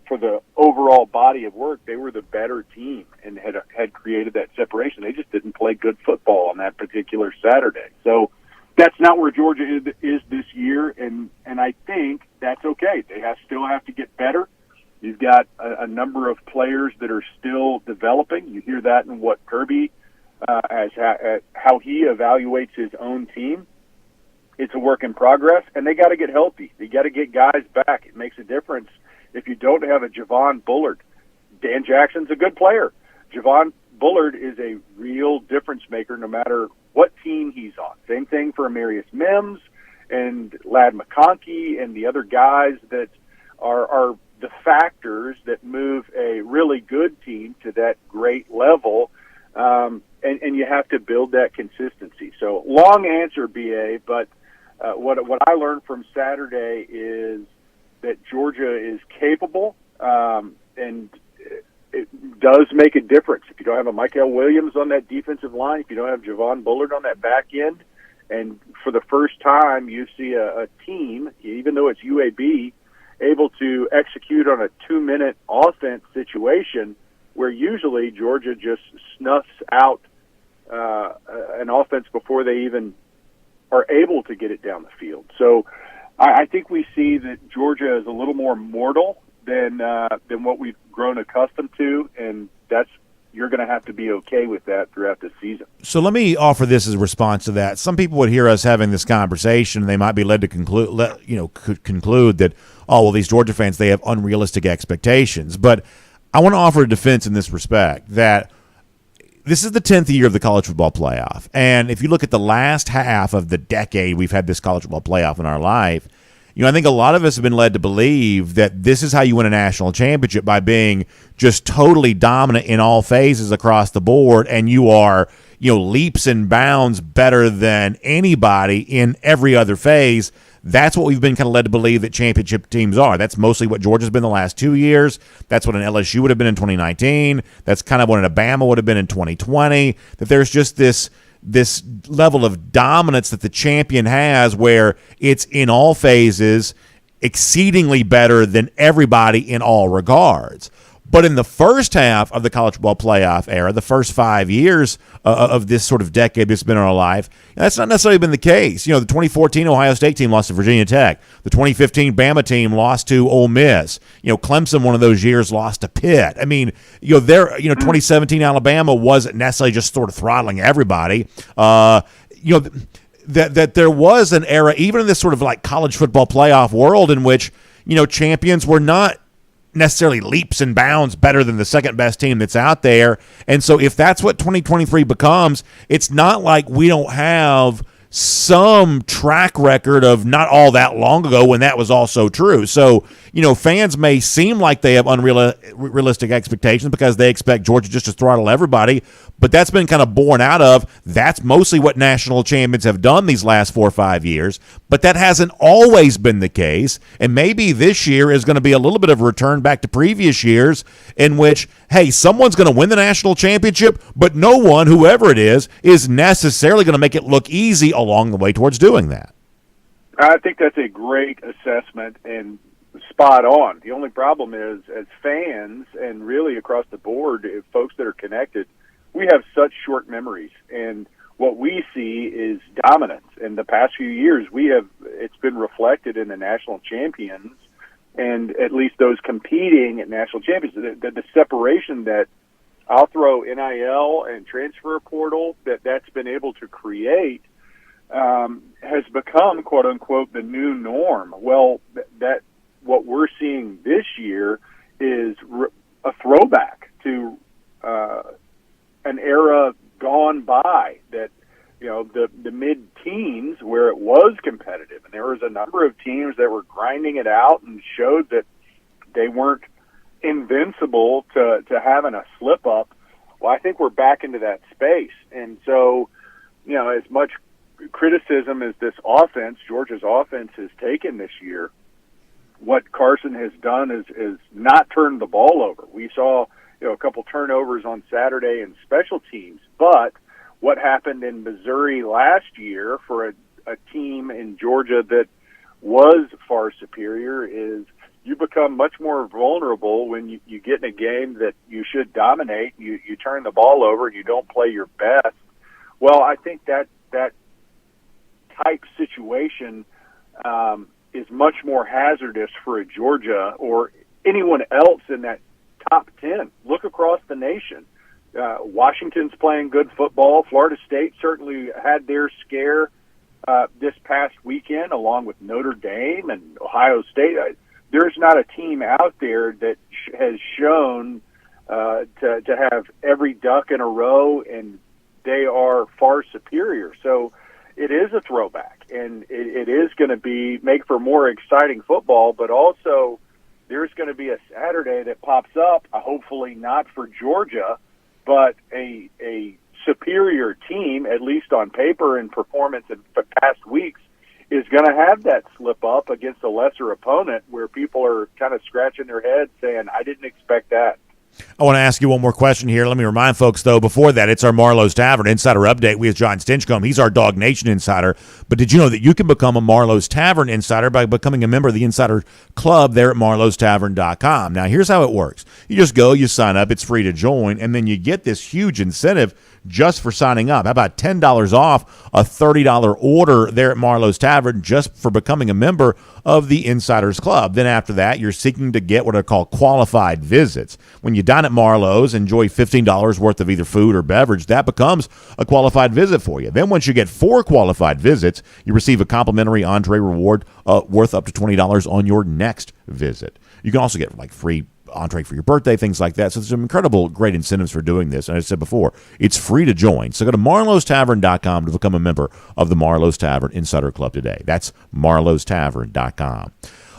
for the overall body of work, they were the better team and had created that separation. They just didn't play good football on that particular Saturday. So that's not where Georgia is this year, and I think that's okay. They still have to get better. You've got a number of players that are still developing. You hear that in what Kirby how he evaluates his own team. It's a work in progress, and they got to get healthy. They got to get guys back. It makes a difference if you don't have a Javon Bullard. Dan Jackson's a good player. Javon Bullard is a real difference maker no matter what team he's on. Same thing for Amarius Mims and Ladd McConkey and the other guys that are the factors that move a really good team to that great level. And you have to build that consistency. So long answer, BA, but what I learned from Saturday is that Georgia is capable, and it does make a difference. If you don't have a Michael Williams on that defensive line, if you don't have Javon Bullard on that back end, and for the first time you see a team, even though it's UAB, able to execute on a 2-minute offense situation where usually Georgia just snuffs out an offense before they even are able to get it down the field. So I think we see that Georgia is a little more mortal than what we've grown accustomed to, and you're going to have to be okay with that throughout the season. So let me offer this as a response to that. Some people would hear us having this conversation, and they might be led to conclude that, oh, well, these Georgia fans, they have unrealistic expectations. But I want to offer a defense in this respect, that this is the 10th year of the college football playoff. And if you look at the last half of the decade we've had this college football playoff in our life, I think a lot of us have been led to believe that this is how you win a national championship, by being just totally dominant in all phases across the board, and you are, leaps and bounds better than anybody in every other phase. That's what we've been kind of led to believe that championship teams are. That's mostly what Georgia's been the last 2 years. That's what an LSU would have been in 2019. That's kind of what an Alabama would have been in 2020. That there's just this level of dominance that the champion has, where it's in all phases exceedingly better than everybody in all regards. But in the first half of the college football playoff era, the first 5 years of this sort of decade that's been in our life, that's not necessarily been the case. The 2014 Ohio State team lost to Virginia Tech. The 2015 Bama team lost to Ole Miss. Clemson, one of those years, lost to Pitt. 2017 Alabama wasn't necessarily just sort of throttling everybody. That there was an era, even in this sort of like college football playoff world, in which, champions were not necessarily leaps and bounds better than the second best team that's out there. And so if that's what 2023 becomes, it's not like we don't have some track record of not all that long ago when that was also true. So, fans may seem like they have unrealistic expectations because they expect Georgia just to throttle everybody, but that's been kind of born out of, that's mostly what national champions have done these last 4 or 5 years, but that hasn't always been the case. And maybe this year is going to be a little bit of a return back to previous years in which, hey, someone's going to win the national championship, but no one, whoever it is necessarily going to make it look easy along the way towards doing that. I think that's a great assessment and spot on. The only problem is, as fans and really across the board, folks that are connected, we have such short memories, and what we see is dominance. In the past few years, it's been reflected in the national champions, and at least those competing at national champions. The separation that I'll throw NIL and transfer portal that's been able to create has become, quote unquote, the new norm. Well, that what we're seeing this year is a throwback to an era gone by, that the mid-teens where it was competitive, and there was a number of teams that were grinding it out and showed that they weren't invincible to having a slip up. Well, I think we're back into that space, and so as much criticism is this offense, Georgia's offense has taken this year. What Carson has done is not turned the ball over. We saw a couple turnovers on Saturday in special teams, but what happened in Missouri last year for a team in Georgia that was far superior is you become much more vulnerable when you get in a game that you should dominate. You turn the ball over and you don't play your best. Well, I think that type situation is much more hazardous for a Georgia or anyone else in that top 10. Look across the nation. Washington's playing good football. Florida State certainly had their scare this past weekend, along with Notre Dame and Ohio State. There's not a team out there that has shown to have every duck in a row, and they are far superior. So it is a throwback, and it is going to make for more exciting football, but also there's going to be a Saturday that pops up, hopefully not for Georgia, but a superior team, at least on paper and performance in the past weeks, is going to have that slip up against a lesser opponent where people are kind of scratching their heads saying, I didn't expect that. I want to ask you one more question here. Let me remind folks, though, before that, it's our Marlowe's Tavern Insider Update. We have John Stinchcomb. He's our DawgNation Insider. But did you know that you can become a Marlowe's Tavern Insider by becoming a member of the Insider Club there at marlowstavern.com? Now, here's how it works. You just go, you sign up, it's free to join, and then you get this huge incentive just for signing up. How about $10 off a $30 order there at Marlowe's Tavern just for becoming a member of the Insiders Club? Then after that, you're seeking to get what are called qualified visits. When you dine at Marlowe's, enjoy $15 worth of either food or beverage, that becomes a qualified visit for you. Then once you get 4 qualified visits, you receive a complimentary entree reward worth up to $20 on your next visit. You can also get like free entree for your birthday, things like that. So there's some incredible, great incentives for doing this. And as I said before, it's free to join. So go to marlowstavern.com to become a member of the Marlowe's Tavern Insider Club today. That's marlowstavern.com.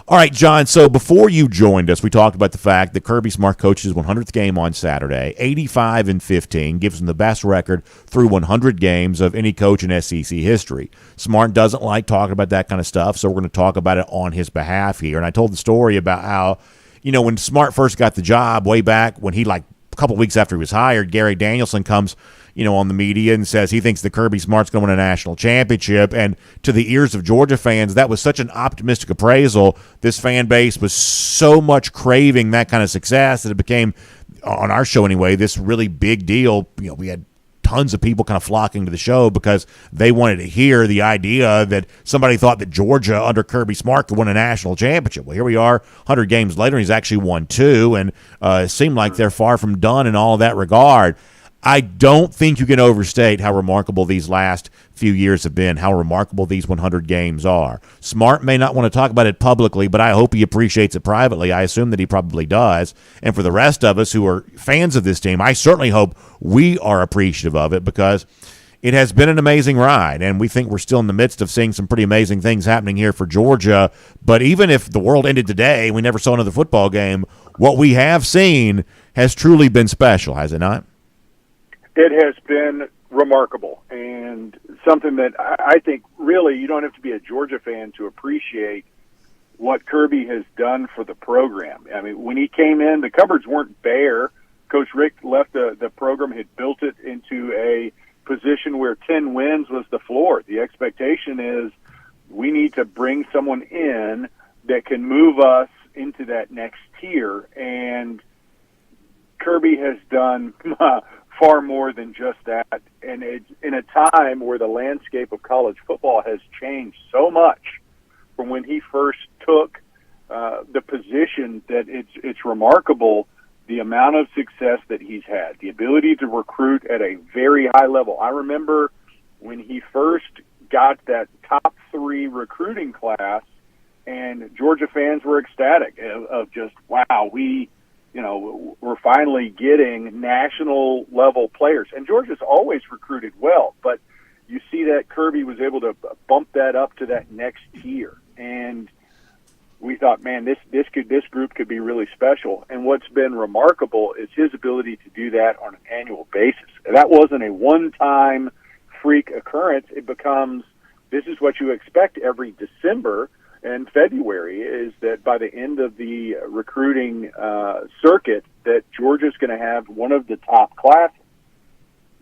All right, John, so before you joined us, we talked about the fact that Kirby Smart coached his 100th game on Saturday, 85-15, gives him the best record through 100 games of any coach in SEC history. Smart doesn't like talking about that kind of stuff, so we're going to talk about it on his behalf here. And I told the story about how, when Smart first got the job way back when a couple weeks after he was hired, Gary Danielson comes, on the media and says he thinks that Kirby Smart's going to win a national championship. And to the ears of Georgia fans, that was such an optimistic appraisal. This fan base was so much craving that kind of success that it became, on our show anyway, this really big deal. We had tons of people kind of flocking to the show because they wanted to hear the idea that somebody thought that Georgia under Kirby Smart could win a national championship. Well, here we are 100 games later, and he's actually won 2, and it seemed like they're far from done in all of that regard. I don't think you can overstate how remarkable these last few years have been, how remarkable these 100 games are. Smart may not want to talk about it publicly, but I hope he appreciates it privately. I assume that he probably does. And for the rest of us who are fans of this team, I certainly hope we are appreciative of it because it has been an amazing ride, and we think we're still in the midst of seeing some pretty amazing things happening here for Georgia. But even if the world ended today, we never saw another football game, what we have seen has truly been special, has it not? It has been remarkable and something that I think really you don't have to be a Georgia fan to appreciate what Kirby has done for the program. I mean, when he came in, the cupboards weren't bare. Coach Rick left the program, had built it into a position where 10 wins was the floor. The expectation is we need to bring someone in that can move us into that next tier, and Kirby has done far more than just that, and it's in a time where the landscape of college football has changed so much from when he first took the position that it's remarkable the amount of success that he's had, the ability to recruit at a very high level. I remember when he first got that top 3 recruiting class, and Georgia fans were ecstatic of just, wow, we're finally getting national level players. And Georgia's always recruited well, but you see that Kirby was able to bump that up to that next tier. And we thought, man, this group could be really special. And what's been remarkable is his ability to do that on an annual basis. And that wasn't a one-time freak occurrence. It becomes, this is what you expect every December and February, is that by the end of the recruiting circuit, that Georgia's going to have one of the top classes.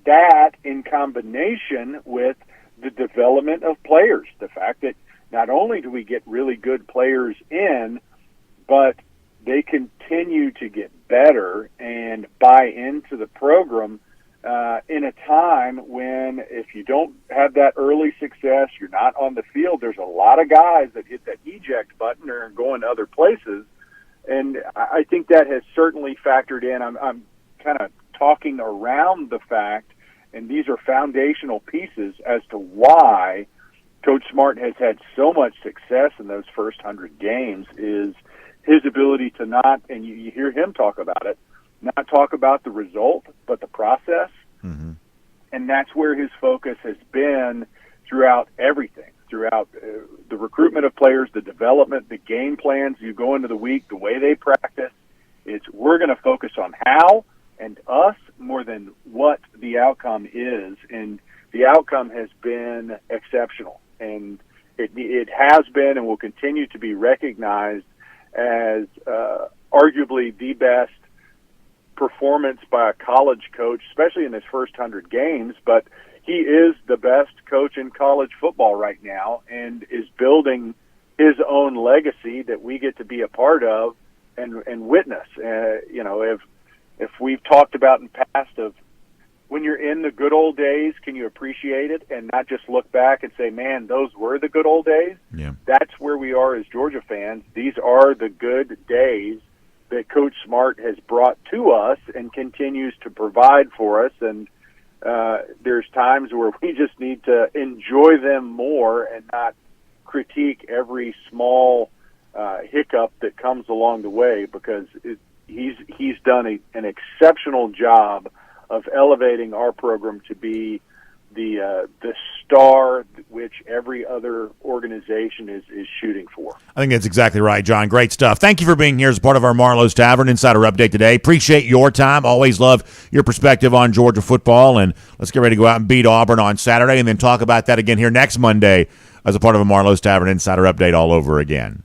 That, in combination with the development of players, the fact that not only do we get really good players in, but they continue to get better and buy into the program in a time when, if you don't have that early success, you're not on the field, there's a lot of guys that hit that eject button or going to other places. And I think that has certainly factored in. I'm kind of talking around the fact, and these are foundational pieces as to why Coach Smart has had so much success in those first 100 games, is his ability to not, and you hear him talk about it, not talk about the result, but the process. Mm-hmm. And that's where his focus has been throughout everything, throughout the recruitment of players, the development, the game plans. You go into the week, the way they practice, it's we're going to focus on how and us more than what the outcome is. And the outcome has been exceptional. And it has been and will continue to be recognized as arguably the best performance by a college coach, especially in his first 100 games. But he is the best coach in college football right now and is building his own legacy that we get to be a part of and witness. If we've talked about in past of when you're in the good old days, can you appreciate it and not just look back and say, man, those were the good old days? Yeah. That's where we are as Georgia fans. These are the good days that Coach Smart has brought to us and continues to provide for us. And there's times where we just need to enjoy them more and not critique every small hiccup that comes along the way, because he's done an exceptional job of elevating our program to be the star which every other organization is shooting for. I think that's exactly right, John. Great stuff. Thank you for being here as part of our Marlowe's Tavern Insider Update today. Appreciate your time. Always love your perspective on Georgia football. And let's get ready to go out and beat Auburn on Saturday and then talk about that again here next Monday as a part of a Marlowe's Tavern Insider Update all over again.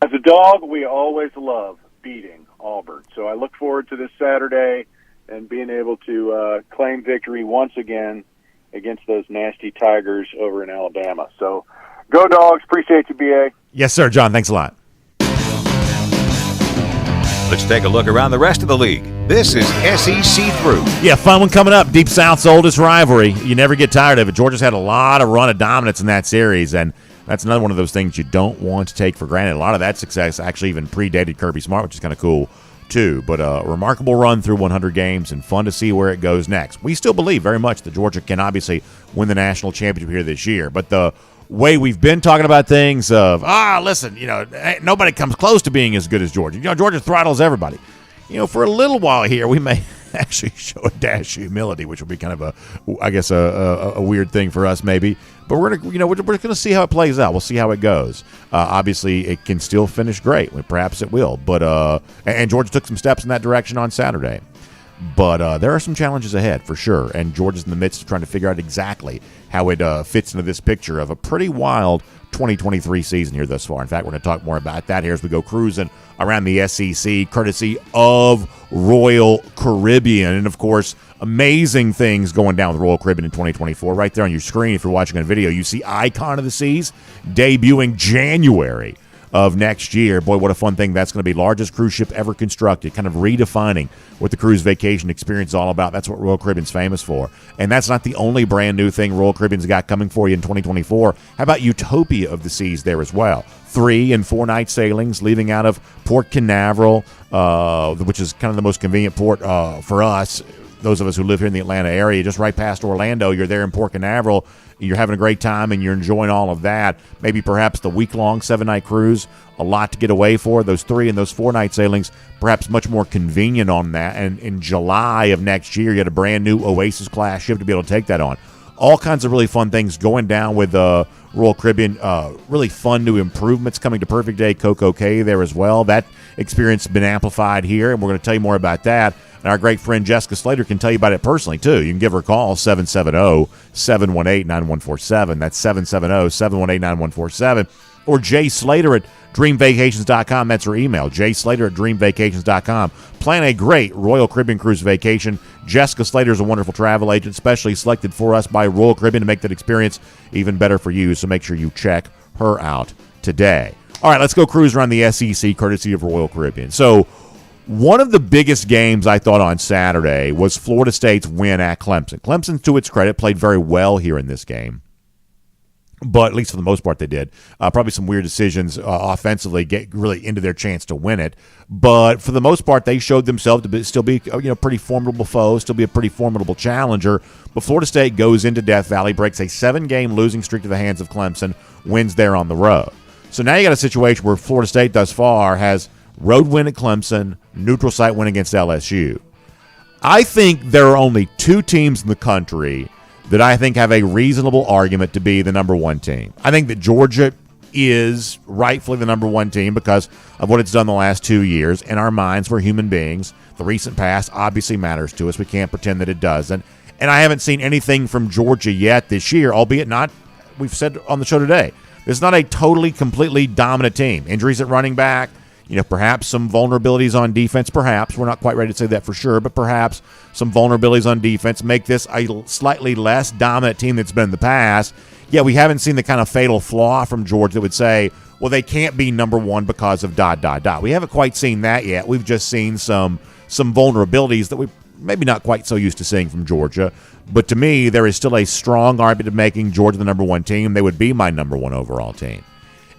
As a dog, we always love beating Auburn. So I look forward to this Saturday and being able to claim victory once again against those nasty Tigers over in Alabama. So go Dogs. Appreciate you, B.A. Yes, sir, John. Thanks a lot. Let's take a look around the rest of the league. This is SEC Through. Yeah, fun one coming up. Deep South's oldest rivalry. You never get tired of it. Georgia's had a lot of run of dominance in that series, and that's another one of those things you don't want to take for granted. A lot of that success actually even predated Kirby Smart, which is kind of cool too. But a remarkable run through 100 games and fun to see where it goes next. We still believe very much that Georgia can obviously win the national championship here this year. But the way we've been talking about things of, listen, nobody comes close to being as good as Georgia. Georgia throttles everybody. For a little while here, we may actually show a dash of humility, which will be kind of a weird thing for us maybe. But we're gonna see how it plays out. We'll see how it goes. Obviously, it can still finish great. Perhaps it will. But and Georgia took some steps in that direction on Saturday. But there are some challenges ahead for sure, and Georgia's in the midst of trying to figure out exactly how it fits into this picture of a pretty wild 2023 season here thus far. In fact, we're going to talk more about that here as we go cruising around the SEC, courtesy of Royal Caribbean. And, of course, amazing things going down with Royal Caribbean in 2024. Right there on your screen, if you're watching on video, you see Icon of the Seas debuting January of next year. Boy, what a fun thing that's going to be. Largest cruise ship ever constructed, kind of redefining what the cruise vacation experience is all about. That's what Royal Caribbean's famous for. And that's not the only brand new thing Royal Caribbean's got coming for you in 2024. How about Utopia of the Seas there as well? 3 and 4 night sailings, leaving out of Port Canaveral, which is kind of the most convenient port for us, those of us who live here in the Atlanta area, just right past Orlando. You're there in Port Canaveral. You're having a great time, and you're enjoying all of that. Maybe perhaps the week-long 7-night cruise, a lot to get away for. Those 3 and those 4 night sailings, perhaps much more convenient on that. And in July of next year, you had a brand-new Oasis-class ship to be able to take that on. All kinds of really fun things going down with Royal Caribbean. Really fun new improvements coming to Perfect Day Coco Cay there as well. That experience has been amplified here, and we're going to tell you more about that. And our great friend Jessica Slater can tell you about it personally, too. You can give her a call, 770-718-9147. That's 770-718-9147. Or Jay Slater at dreamvacations.com. That's her email, jslater at dreamvacations.com. Plan a great Royal Caribbean cruise vacation. Jessica Slater is a wonderful travel agent, specially selected for us by Royal Caribbean to make that experience even better for you. So make sure you check her out today. All right, let's go cruise around the SEC courtesy of Royal Caribbean. So one of the biggest games I thought on Saturday was Florida State's win at Clemson. Clemson, to its credit, played very well here in this game. But at least for the most part, they did. Probably some weird decisions offensively get really into their chance to win it. But for the most part, they showed themselves to still be pretty formidable foe, still be a pretty formidable challenger. But Florida State goes into Death Valley, breaks a 7-game losing streak to the hands of Clemson, wins there on the road. So now you got a situation where Florida State thus far has road win at Clemson, neutral site win against LSU. I think there are only 2 teams in the country that I think have a reasonable argument to be the number 1 team. I think that Georgia is rightfully the number 1 team because of what it's done the last 2 years. In our minds, we're human beings. The recent past obviously matters to us. We can't pretend that it doesn't. And I haven't seen anything from Georgia yet this year, albeit not, we've said on the show today, this is not a totally, completely dominant team. Injuries at running back, perhaps some vulnerabilities on defense, perhaps. We're not quite ready to say that for sure, but perhaps some vulnerabilities on defense make this a slightly less dominant team than it's been in the past. Yet we haven't seen the kind of fatal flaw from Georgia that would say, well, they can't be number 1 because of ... We haven't quite seen that yet. We've just seen some vulnerabilities that we maybe not quite so used to seeing from Georgia. But to me, there is still a strong argument of making Georgia the number 1 team. They would be my number 1 overall team.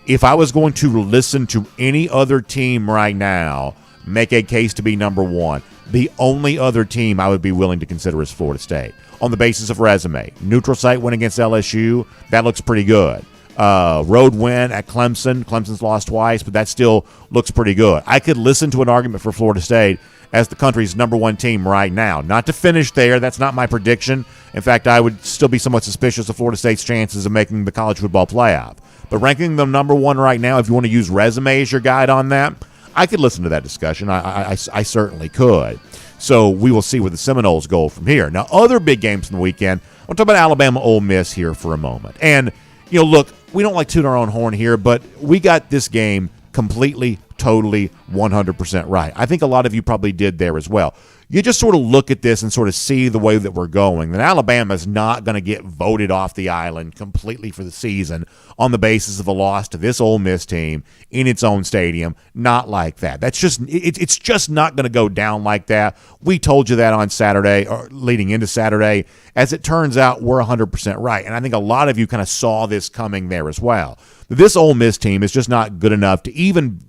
If I was going to listen to any other team right now make a case to be number 1, the only other team I would be willing to consider is Florida State. On the basis of resume, neutral site win against LSU, that looks pretty good. Road win at Clemson. Clemson's lost twice, but that still looks pretty good. I could listen to an argument for Florida State as the country's number 1 team right now. Not to finish there. That's not my prediction. In fact, I would still be somewhat suspicious of Florida State's chances of making the college football playoff. But ranking them number 1 right now, if you want to use resume as your guide on that, I could listen to that discussion. I certainly could. So we will see where the Seminoles go from here. Now, other big games in the weekend, I'll talk about Alabama Ole Miss here for a moment. And, look, we don't like tooting our own horn here, but we got this game completely, totally, 100% right. I think a lot of you probably did there as well. You just sort of look at this and sort of see the way that we're going. And Alabama's not going to get voted off the island completely for the season on the basis of a loss to this Ole Miss team in its own stadium. Not like that. That's just it's just not going to go down like that. We told you that on Saturday, or leading into Saturday. As it turns out, we're 100% right. And I think a lot of you kind of saw this coming there as well. This Ole Miss team is just not good enough to even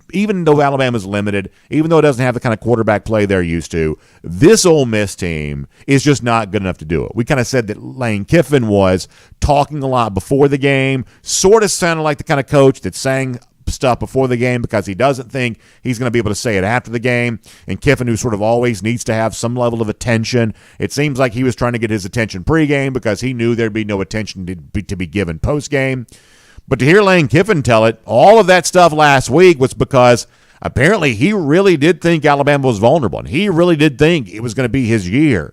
though Alabama's limited, even though it doesn't have the kind of quarterback play they're used to, this Ole Miss team is just not good enough to do it. We kind of said that Lane Kiffin was talking a lot before the game, sort of sounded like the kind of coach that sang stuff before the game because he doesn't think he's going to be able to say it after the game. And Kiffin, who sort of always needs to have some level of attention, it seems like he was trying to get his attention pregame because he knew there'd be no attention to be given postgame. But to hear Lane Kiffin tell it, all of that stuff last week was because apparently he really did think Alabama was vulnerable, and he really did think it was going to be his year,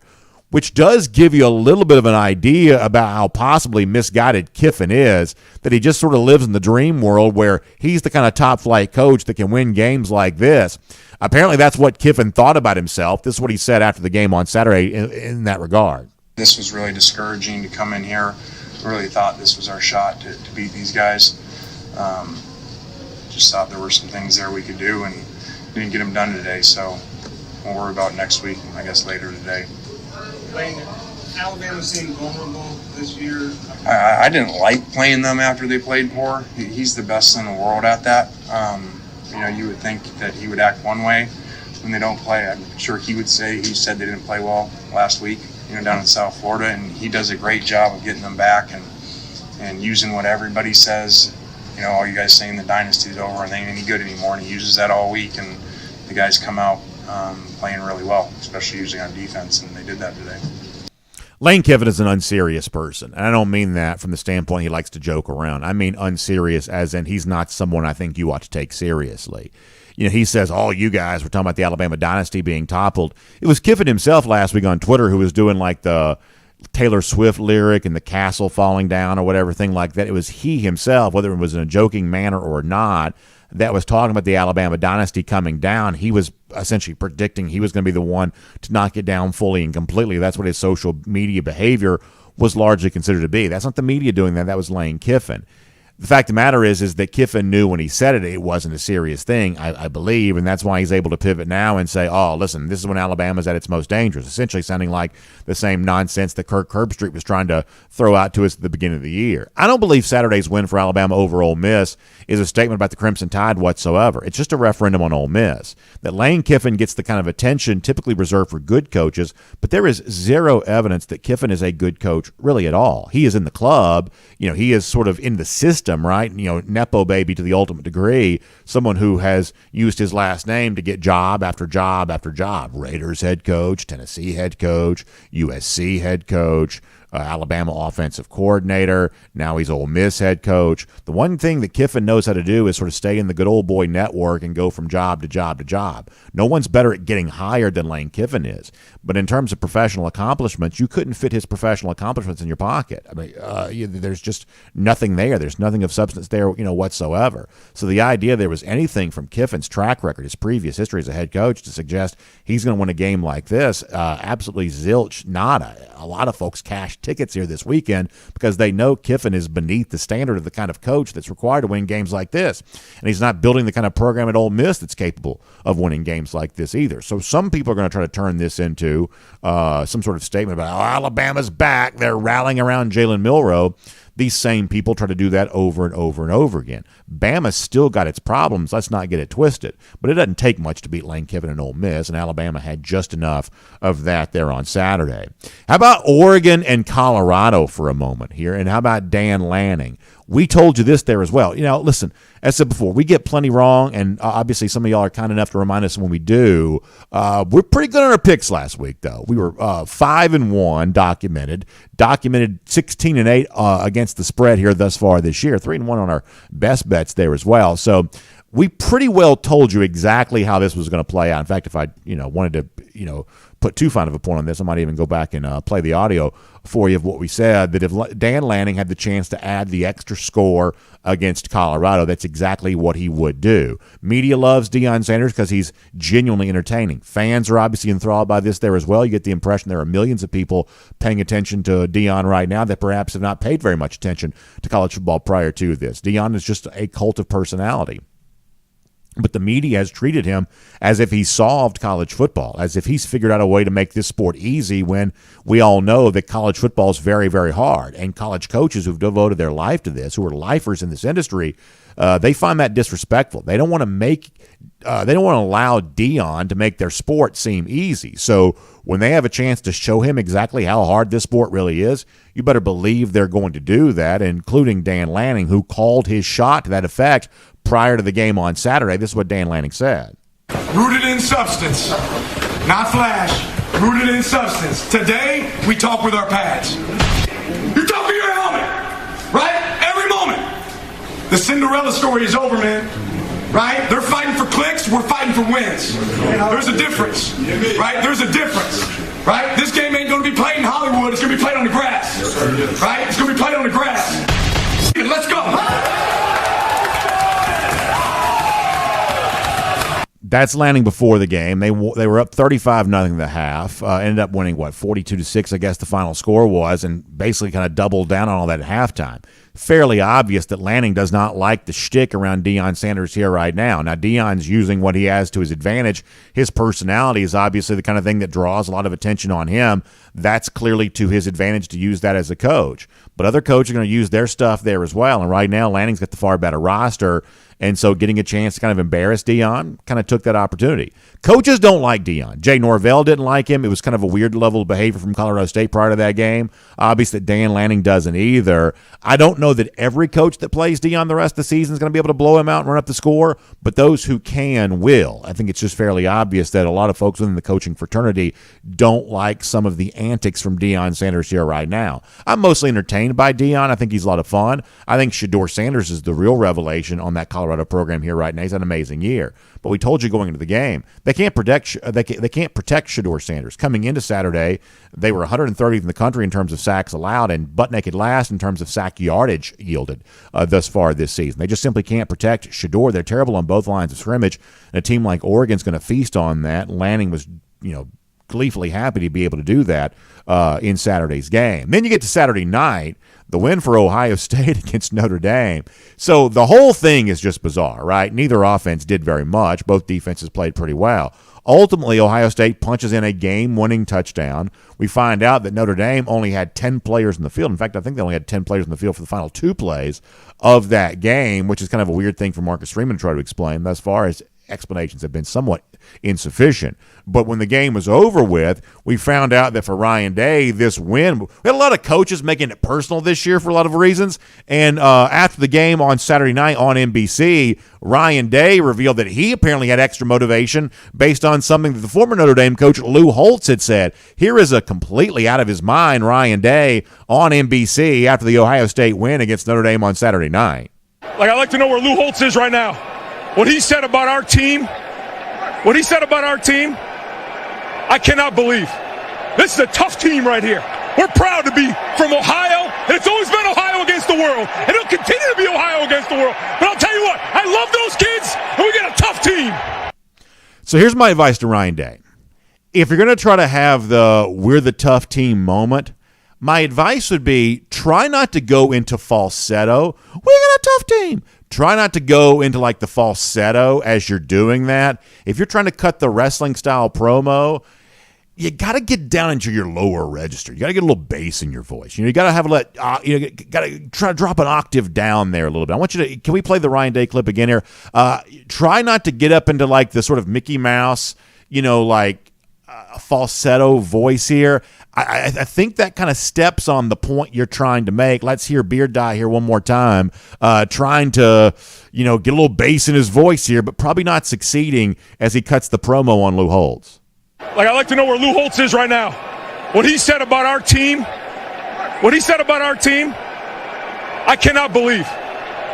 which does give you a little bit of an idea about how possibly misguided Kiffin is, that he just sort of lives in the dream world where he's the kind of top-flight coach that can win games like this. Apparently that's what Kiffin thought about himself. This is what he said after the game on Saturday in that regard. This was really discouraging to come in here. Really thought this was our shot to beat these guys. Just thought there were some things there we could do and didn't get them done today, so we'll worry about next week, I guess later today. Lane, Alabama seemed vulnerable this year. I didn't like playing them after they played poor. He's the best in the world at that. You would think that he would act one way when they don't play. I'm sure he said they didn't play well last week, down in South Florida, and he does a great job of getting them back and using what everybody says, all you guys saying the dynasty's over and they ain't any good anymore, and he uses that all week, and the guys come out playing really well, especially usually on defense, and they did that today. Lane Kiffin is an unserious person, and I don't mean that from the standpoint he likes to joke around. I mean unserious as in he's not someone I think you ought to take seriously. he says, all you guys were talking about the Alabama dynasty being toppled. It was Kiffin himself last week on Twitter who was doing like the Taylor Swift lyric and the castle falling down or whatever thing like that. It was he himself, whether it was in a joking manner or not, that was talking about the Alabama dynasty coming down. He was essentially predicting he was going to be the one to knock it down fully and completely. That's what his social media behavior was largely considered to be. That's not the media doing that. That was Lane Kiffin. The fact of the matter is that Kiffin knew when he said it, it wasn't a serious thing, I believe, and that's why he's able to pivot now and say, oh, listen, this is when Alabama's at its most dangerous, essentially sounding like the same nonsense that Kirk Herbstreit was trying to throw out to us at the beginning of the year. I don't believe Saturday's win for Alabama over Ole Miss is a statement about the Crimson Tide whatsoever. It's just a referendum on Ole Miss. That Lane Kiffin gets the kind of attention typically reserved for good coaches, but there is zero evidence that Kiffin is a good coach really at all. He is in the club. He is sort of in the system, right? Nepo baby to the ultimate degree, someone who has used his last name to get job after job after job. Raiders head coach, Tennessee head coach, USC head coach, Alabama offensive coordinator. Now he's Ole Miss head coach. The one thing that Kiffin knows how to do is sort of stay in the good old boy network and go from job to job to job. No one's better at getting hired than Lane Kiffin is. But in terms of professional accomplishments, you couldn't fit his professional accomplishments in your pocket. I mean, there's just nothing there. There's nothing of substance there, whatsoever. So the idea there was anything from Kiffin's track record, his previous history as a head coach, to suggest he's going to win a game like this, absolutely zilch, nada. A lot of folks cashed tickets here this weekend because they know Kiffin is beneath the standard of the kind of coach that's required to win games like this. And he's not building the kind of program at Ole Miss that's capable of winning games like this either. So some people are going to try to turn this into some sort of statement about, Alabama's back. They're rallying around Jalen Milroe. These same people try to do that over and over and over again. Bama's still got its problems. Let's not get it twisted. But it doesn't take much to beat Lane Kiffin and Ole Miss, and Alabama had just enough of that there on Saturday. How about Oregon and Colorado for a moment here? And how about Dan Lanning? We told you this there as well. Listen, as I said before, we get plenty wrong, and obviously some of y'all are kind enough to remind us when we do. We're pretty good on our picks last week, though. We were 5-1 documented 16-8 against the spread here thus far this year, 3-1 on our best bets there as well. So we pretty well told you exactly how this was going to play out. In fact, if I wanted to put too fine of a point on this, I might even go back and play the audio for you of what we said, that if Dan Lanning had the chance to add the extra score against Colorado, that's exactly what he would do. Media loves Deion Sanders because he's genuinely entertaining. Fans are obviously enthralled by this there as well. You get the impression there are millions of people paying attention to Deion right now that perhaps have not paid very much attention to college football prior to this. Deion is just a cult of personality. But the media has treated him as if he's solved college football, as if he's figured out a way to make this sport easy, when we all know that college football is very, very hard. And college coaches who've devoted their life to this, who are lifers in this industry, they find that disrespectful. They don't want to allow Deion to make their sport seem easy. So when they have a chance to show him exactly how hard this sport really is, you better believe they're going to do that, including Dan Lanning, who called his shot to that effect prior to the game on Saturday. This is what Dan Lanning said. Rooted in substance, not flash. Rooted in substance. Today, we talk with our pads. You talk with your helmet, right? Every moment. The Cinderella story is over, man. Right? They're fighting for clicks. We're fighting for wins. There's a difference, right? There's a difference, right? This game ain't going to be played in Hollywood. It's going to be played on the grass, right? It's going to be played on the grass. Let's go. That's Lanning before the game. They were up 35-0 at the half. Ended up winning 42-6, I guess the final score was, and basically kind of doubled down on all that at halftime. Fairly obvious that Lanning does not like the shtick around Deion Sanders here right now. Now, Deion's using what he has to his advantage. His personality is obviously the kind of thing that draws a lot of attention on him. That's clearly to his advantage to use that as a coach. But other coaches are going to use their stuff there as well. And right now, Lanning's got the far better roster. And so getting a chance to kind of embarrass Deion, kind of took that opportunity. Coaches don't like Deion. Jay Norvell didn't like him. It was kind of a weird level of behavior from Colorado State prior to that game. Obviously, Dan Lanning doesn't either. I don't don't know that every coach that plays Deion the rest of the season is going to be able to blow him out and run up the score, but those who can will. I think it's just fairly obvious that a lot of folks within the coaching fraternity don't like some of the antics from Deion Sanders here right now. I'm mostly entertained by Deion. I think he's a lot of fun. I think Shedeur Sanders is the real revelation on that Colorado program here right now. He's had an amazing year. But we told you going into the game, they can't protect Shedeur Sanders. Coming into Saturday, they were 130th in the country in terms of sacks allowed and butt naked last in terms of sack yardage yielded thus far this season. They just simply can't protect Shedeur. They're terrible on both lines of scrimmage. And a team like Oregon's going to feast on that. Lanning was, gleefully happy to be able to do that in Saturday's game. Then you get to Saturday night, the win for Ohio State against Notre Dame. So the whole thing is just bizarre, right? Neither offense did very much. Both defenses played pretty well. Ultimately, Ohio State punches in a game-winning touchdown. We find out that Notre Dame only had 10 players in the field. In fact, I think they only had 10 players in the field for the final 2 plays of that game, which is kind of a weird thing for Marcus Freeman to try to explain. Thus far as explanations have been somewhat insufficient. But when the game was over with, we found out that for Ryan Day, this win, we had a lot of coaches making it personal this year for a lot of reasons. And after the game on Saturday night on NBC, Ryan Day revealed that he apparently had extra motivation based on something that the former Notre Dame coach Lou Holtz had said. Here is a completely out of his mind Ryan Day on NBC after the Ohio State win against Notre Dame on Saturday night. I'd like to know where Lou Holtz is right now. What he said about our team, I cannot believe. This is a tough team right here. We're proud to be from Ohio, and it's always been Ohio against the world, and it'll continue to be Ohio against the world. But I'll tell you what, I love those kids, and we got a tough team. So here's my advice to Ryan Day. If you're going to try to have the we're the tough team moment, my advice would be try not to go into falsetto. We got a tough team. Try not to go into like the falsetto as you're doing that. If you're trying to cut the wrestling style promo, you got to get down into your lower register. You got to get a little bass in your voice. You got to have got to try to drop an octave down there a little bit. I want you to. Can we play the Ryan Day clip again here? Try not to get up into like the sort of Mickey Mouse, falsetto voice here. I think that kind of steps on the point you're trying to make. Let's hear Beard Die here one more time, trying to, get a little bass in his voice here, but probably not succeeding as he cuts the promo on Lou Holtz. I'd like to know where Lou Holtz is right now. What he said about our team, I cannot believe.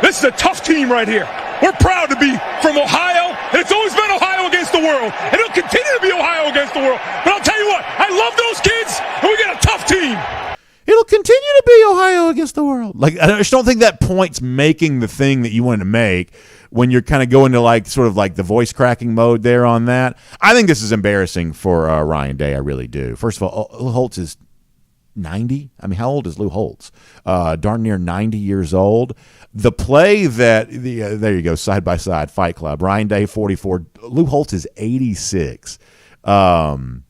This is a tough team right here. We're proud to be from Ohio, and it's always been Ohio against the world, and it'll continue to be Ohio against the world. But I'll tell you what, I love those kids, and we got a tough team. It'll continue to be Ohio against the world. I just don't think that point's making the thing that you wanted to make when you're kind of going to the voice cracking mode there on that. I think this is embarrassing for Ryan Day. I really do. First of all, Lou Holtz is 90. I mean, how old is Lou Holtz? Darn near 90 years old. The play that there you go, side by side, Fight Club. Ryan Day 44. Lou Holtz is 86. The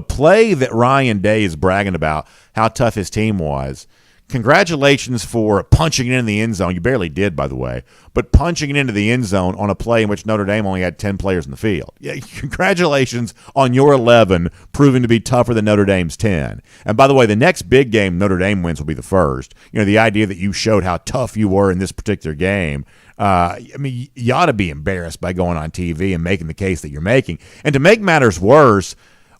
play that Ryan Day is bragging about how tough his team was. Congratulations for punching it in the end zone. You barely did, by the way, but punching it into the end zone on a play in which Notre Dame only had 10 players in the field. Yeah, congratulations on your 11 proving to be tougher than Notre Dame's 10. And by the way, the next big game Notre Dame wins will be the first. The idea that you showed how tough you were in this particular game. You ought to be embarrassed by going on TV and making the case that you're making. And to make matters worse,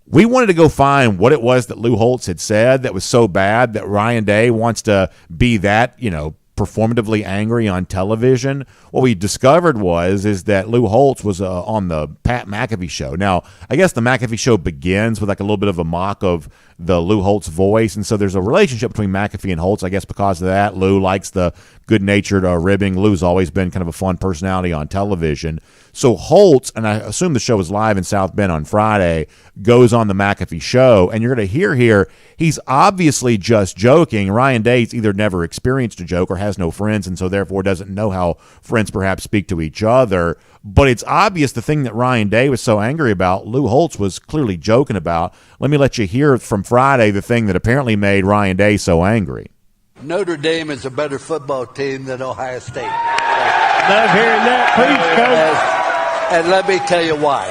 we wanted to go find what it was that Lou Holtz had said that was so bad that Ryan Day wants to be that, performatively angry on television. What we discovered is that Lou Holtz was on the Pat McAfee show. Now, I guess the McAfee show begins with a little bit of a mock of the Lou Holtz voice, and so there's a relationship between McAfee and Holtz, I guess because of that. Lou likes the good-natured ribbing. Lou's always been kind of a fun personality on television. So Holtz, and I assume the show is live in South Bend on Friday, goes on the McAfee show, and you're going to hear here, he's obviously just joking. Ryan Day's either never experienced a joke or has no friends, and so therefore doesn't know how friends perhaps speak to each other. But it's obvious the thing that Ryan Day was so angry about, Lou Holtz was clearly joking about. Let me let you hear from Friday the thing that apparently made Ryan Day so angry. Notre Dame is a better football team than Ohio State. Love hearing that. Please, Coach. And let me tell you why.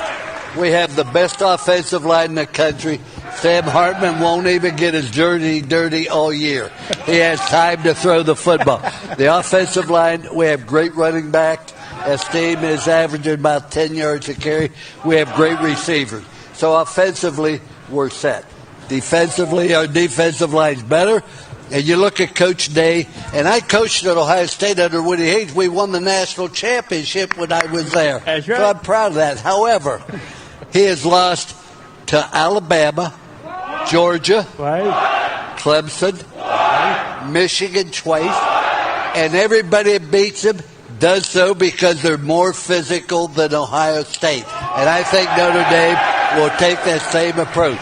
We have the best offensive line in the country. Sam Hartman won't even get his jersey dirty all year. He has time to throw the football. The offensive line, we have great running back. Esteem is averaging about 10 yards a carry. We have great receivers. So offensively, we're set. Defensively, our defensive line's better. And you look at Coach Day, and I coached at Ohio State under Woody Hayes. We won the national championship when I was there. That's right. So I'm proud of that. However, he has lost to Alabama, Georgia, Right. Clemson, Michigan twice, and everybody that beats him does so because they're more physical than Ohio State. And I think Notre Dame will take that same approach.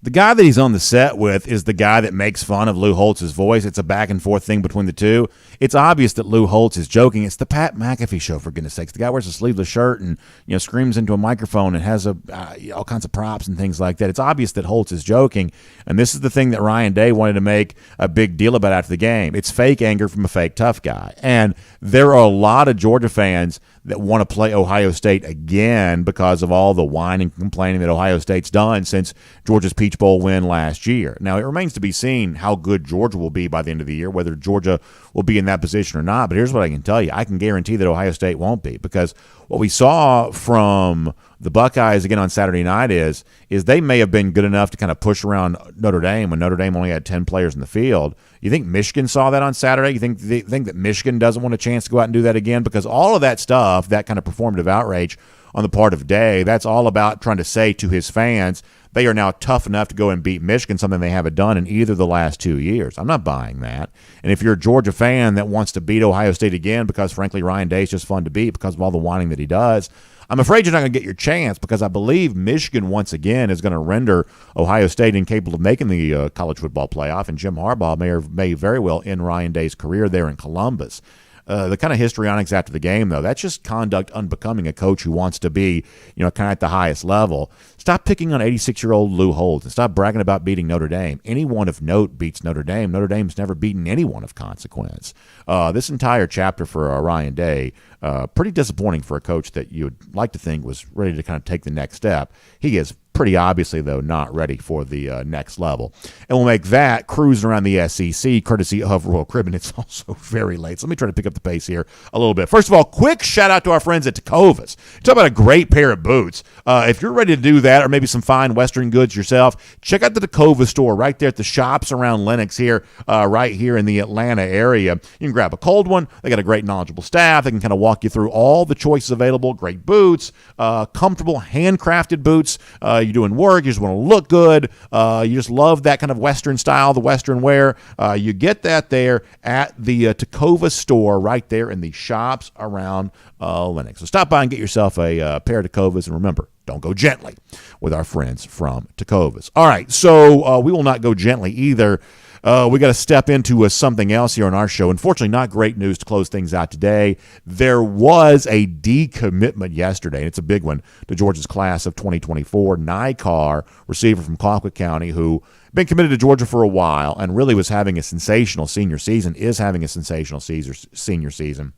The guy that he's on the set with is the guy that makes fun of Lou Holtz's voice. It's a back and forth thing between the two. It's obvious that Lou Holtz is joking. It's the Pat McAfee show, for goodness sakes. The guy wears a sleeveless shirt and screams into a microphone and has all kinds of props and things like that. It's obvious that Holtz is joking, and this is the thing that Ryan Day wanted to make a big deal about after the game. It's fake anger from a fake tough guy, and there are a lot of Georgia fans that want to play Ohio State again because of all the whining and complaining that Ohio State's done since Georgia's Peach Bowl win last year. Now, it remains to be seen how good Georgia will be by the end of the year, whether Georgia will be in that position or not. But here's what I can tell you. I can guarantee that Ohio State won't be, because what we saw from the Buckeyes again on Saturday night is they may have been good enough to kind of push around Notre Dame when Notre Dame only had 10 players in the field. You think Michigan saw that on Saturday? You think that Michigan doesn't want a chance to go out and do that again? Because all of that stuff, that kind of performative outrage on the part of Day, that's all about trying to say to his fans they are now tough enough to go and beat Michigan, something they haven't done in either of the last 2 years. I'm not buying that. And if you're a Georgia fan that wants to beat Ohio State again because, frankly, Ryan Day's just fun to beat because of all the whining that he does, I'm afraid you're not going to get your chance, because I believe Michigan once again is going to render Ohio State incapable of making the college football playoff, and Jim Harbaugh may very well end Ryan Day's career there in Columbus. The kind of histrionics after the game, though, that's just conduct unbecoming a coach who wants to be, kind of at the highest level. Stop picking on 86-year-old Lou Holtz and stop bragging about beating Notre Dame. Anyone of note beats Notre Dame. Notre Dame's never beaten anyone of consequence. This entire chapter for Ryan Day, pretty disappointing for a coach that you would like to think was ready to kind of take the next step. He is pretty obviously, though, not ready for the next level. And we'll make that cruising around the SEC courtesy of Royal Caribbean. It's also very late, so let me try to pick up the pace here a little bit. First of all, quick shout-out to our friends at Tecovas. Talk about a great pair of boots. If you're ready to do that, or maybe some fine Western goods yourself, check out the Tecovas store right there at the shops around Lenox here, right here in the Atlanta area. You can grab a cold one. They got a great knowledgeable staff. They can kind of walk you through all the choices available. Great boots, comfortable handcrafted boots. You're doing work, you just want to look good, you just love that kind of Western style, the Western wear, you get that there at the Tecovas store right there in the shops around Lenox. So stop by and get yourself a pair of Tecovas, and remember, don't go gently with our friends from Tecovas. All right, so we will not go gently either. We got to step into something else here on our show. Unfortunately, not great news to close things out today. There was a decommitment yesterday, and it's a big one, to Georgia's class of 2024. Nycar, receiver from Colquitt County, who been committed to Georgia for a while and really was having a sensational senior season, is having a sensational senior season.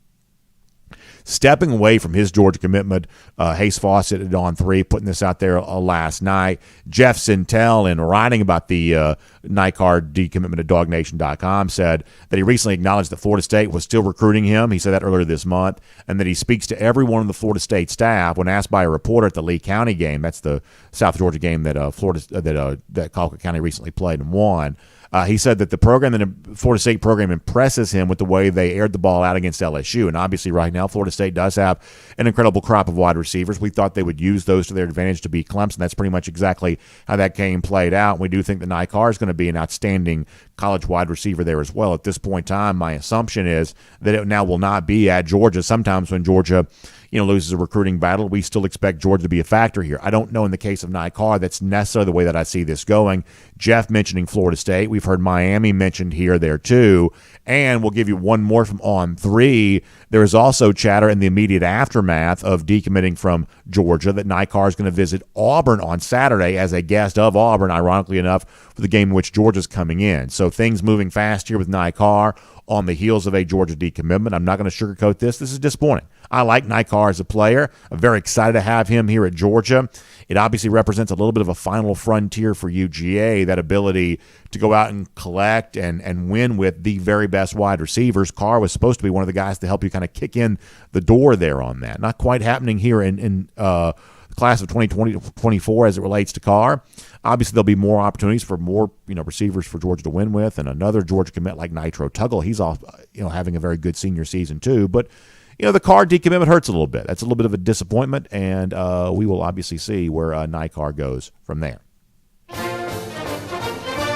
Stepping away from his Georgia commitment, Hayes Fawcett at On 3, putting this out there last night. Jeff Sintel, in writing about the Nycar decommitment at DawgNation.com, said that he recently acknowledged that Florida State was still recruiting him. He said that earlier this month, and that he speaks to everyone on the Florida State staff. When asked by a reporter at the Lee County game, that's the South Georgia game that that Colquitt County recently played and won. He said that the Florida State program impresses him with the way they aired the ball out against LSU. And obviously right now Florida State does have an incredible crop of wide receivers. We thought they would use those to their advantage to beat Clemson. That's pretty much exactly how that game played out. And we do think that Nycar is going to be an outstanding college wide receiver there as well. At this point in time, my assumption is that it now will not be at Georgia. Sometimes when Georgia loses a recruiting battle, we still expect Georgia to be a factor here. I don't know in the case of Nycar that's necessarily the way that I see this going. Jeff mentioning Florida State. We've heard Miami mentioned here, there too. And we'll give you one more from On 3. There is also chatter in the immediate aftermath of decommitting from Georgia that Nycar is going to visit Auburn on Saturday as a guest of Auburn, ironically enough, for the game in which Georgia's coming in. So things moving fast here with Nycar on the heels of a Georgia decommitment. I'm not going to sugarcoat this. This is disappointing. I like Nykar as a player. I'm very excited to have him here at Georgia. It obviously represents a little bit of a final frontier for UGA, that ability to go out and collect and win with the very best wide receivers. Carr was supposed to be one of the guys to help you kind of kick in the door there on that. Not quite happening here in the class of 2024 as it relates to Carr. Obviously, there'll be more opportunities for more receivers for Georgia to win with, and another Georgia commit like Nitro Tuggle. He's off, having a very good senior season too, but. The Carr decommitment hurts a little bit. That's a little bit of a disappointment, and we will obviously see where Nykar goes from there.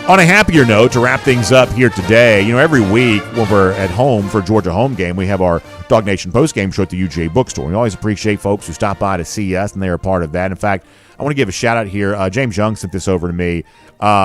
On a happier note, to wrap things up here today, every week when we're at home for Georgia home game, we have our DawgNation postgame show at the UGA bookstore. We always appreciate folks who stop by to see us, and they are a part of that. In fact, I want to give a shout-out here. James Young sent this over to me.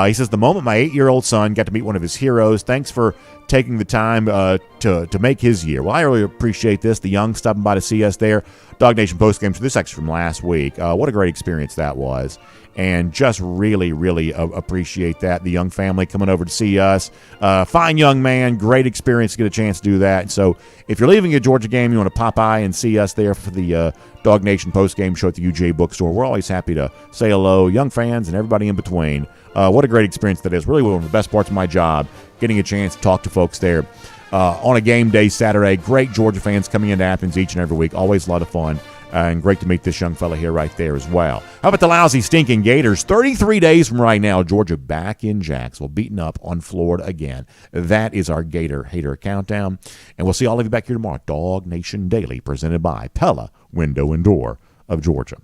He says, the moment my 8-year-old son got to meet one of his heroes, thanks for taking the time to make his year. Well, I really appreciate this. The Young stopping by to see us there. DawgNation postgame. So this actually from last week. What a great experience that was. And just really, really appreciate that. The Young family coming over to see us. Fine young man. Great experience to get a chance to do that. So if you're leaving a Georgia game, you want to pop by and see us there for the DawgNation postgame show at the UGA bookstore. We're always happy to say hello, Young fans and everybody in between. What a great experience that is. Really one of the best parts of my job, getting a chance to talk to folks there on a game day Saturday. Great Georgia fans coming into Athens each and every week. Always a lot of fun. And great to meet this young fella here right there as well. How about the lousy, stinking Gators? 33 days from right now, Georgia back in Jacksonville, beating up on Florida again. That is our Gator Hater Countdown. And we'll see all of you back here tomorrow. DawgNation Daily, presented by Pella, Window and Door of Georgia.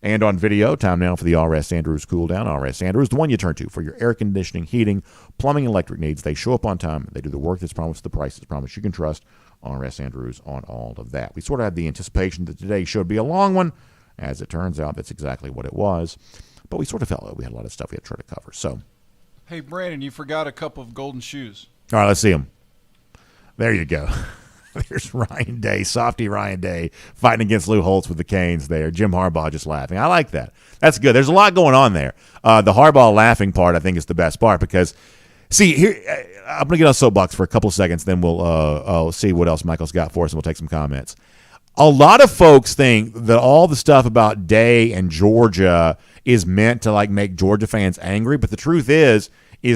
And on video, time now for the R.S. Andrews Cool Down. R.S. Andrews, the one you turn to for your air conditioning, heating, plumbing, and electric needs. They show up on time. They do the work that's promised, the price that's promised. You can trust R.S. Andrews on all of that. We sort of had the anticipation that today's show would be a long one. As it turns out, that's exactly what it was. But we sort of felt like we had a lot of stuff we had to try to cover. So, hey, Brandon, you forgot a couple of golden shoes. All right, let's see them. There you go. There's Ryan Day, softy Ryan Day, fighting against Lou Holtz with the Canes there. Jim Harbaugh just laughing. I like that. That's good. There's a lot going on there. The Harbaugh laughing part, I think, is the best part because, see, here I'm going to get on soapbox for a couple of seconds, then we'll see what else Michael's got for us, and we'll take some comments. A lot of folks think that all the stuff about Day and Georgia is meant to, make Georgia fans angry, but the truth is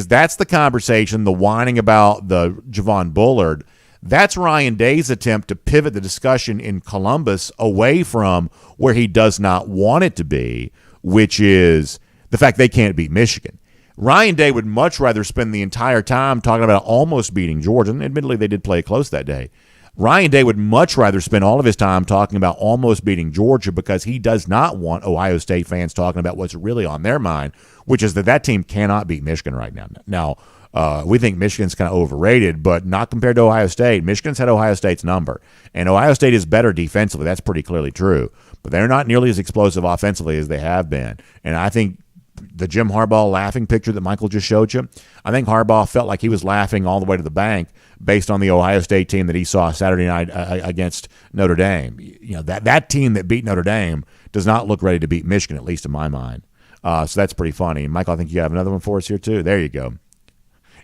that's the conversation, the whining about the Javon Bullard. That's Ryan Day's attempt to pivot the discussion in Columbus away from where he does not want it to be, which is the fact they can't beat Michigan. Ryan Day would much rather spend the entire time talking about almost beating Georgia, and admittedly they did play close that day. Ryan Day would much rather spend all of his time talking about almost beating Georgia because he does not want Ohio State fans talking about what's really on their mind, which is that team cannot beat Michigan right now. Now, we think Michigan's kind of overrated, but not compared to Ohio State. Michigan's had Ohio State's number, and Ohio State is better defensively. That's pretty clearly true, but they're not nearly as explosive offensively as they have been. And I think the Jim Harbaugh laughing picture that Michael just showed you, I think Harbaugh felt like he was laughing all the way to the bank based on the Ohio State team that he saw Saturday night against Notre Dame. That team that beat Notre Dame does not look ready to beat Michigan, at least in my mind. So that's pretty funny. And Michael, I think you have another one for us here too. There you go.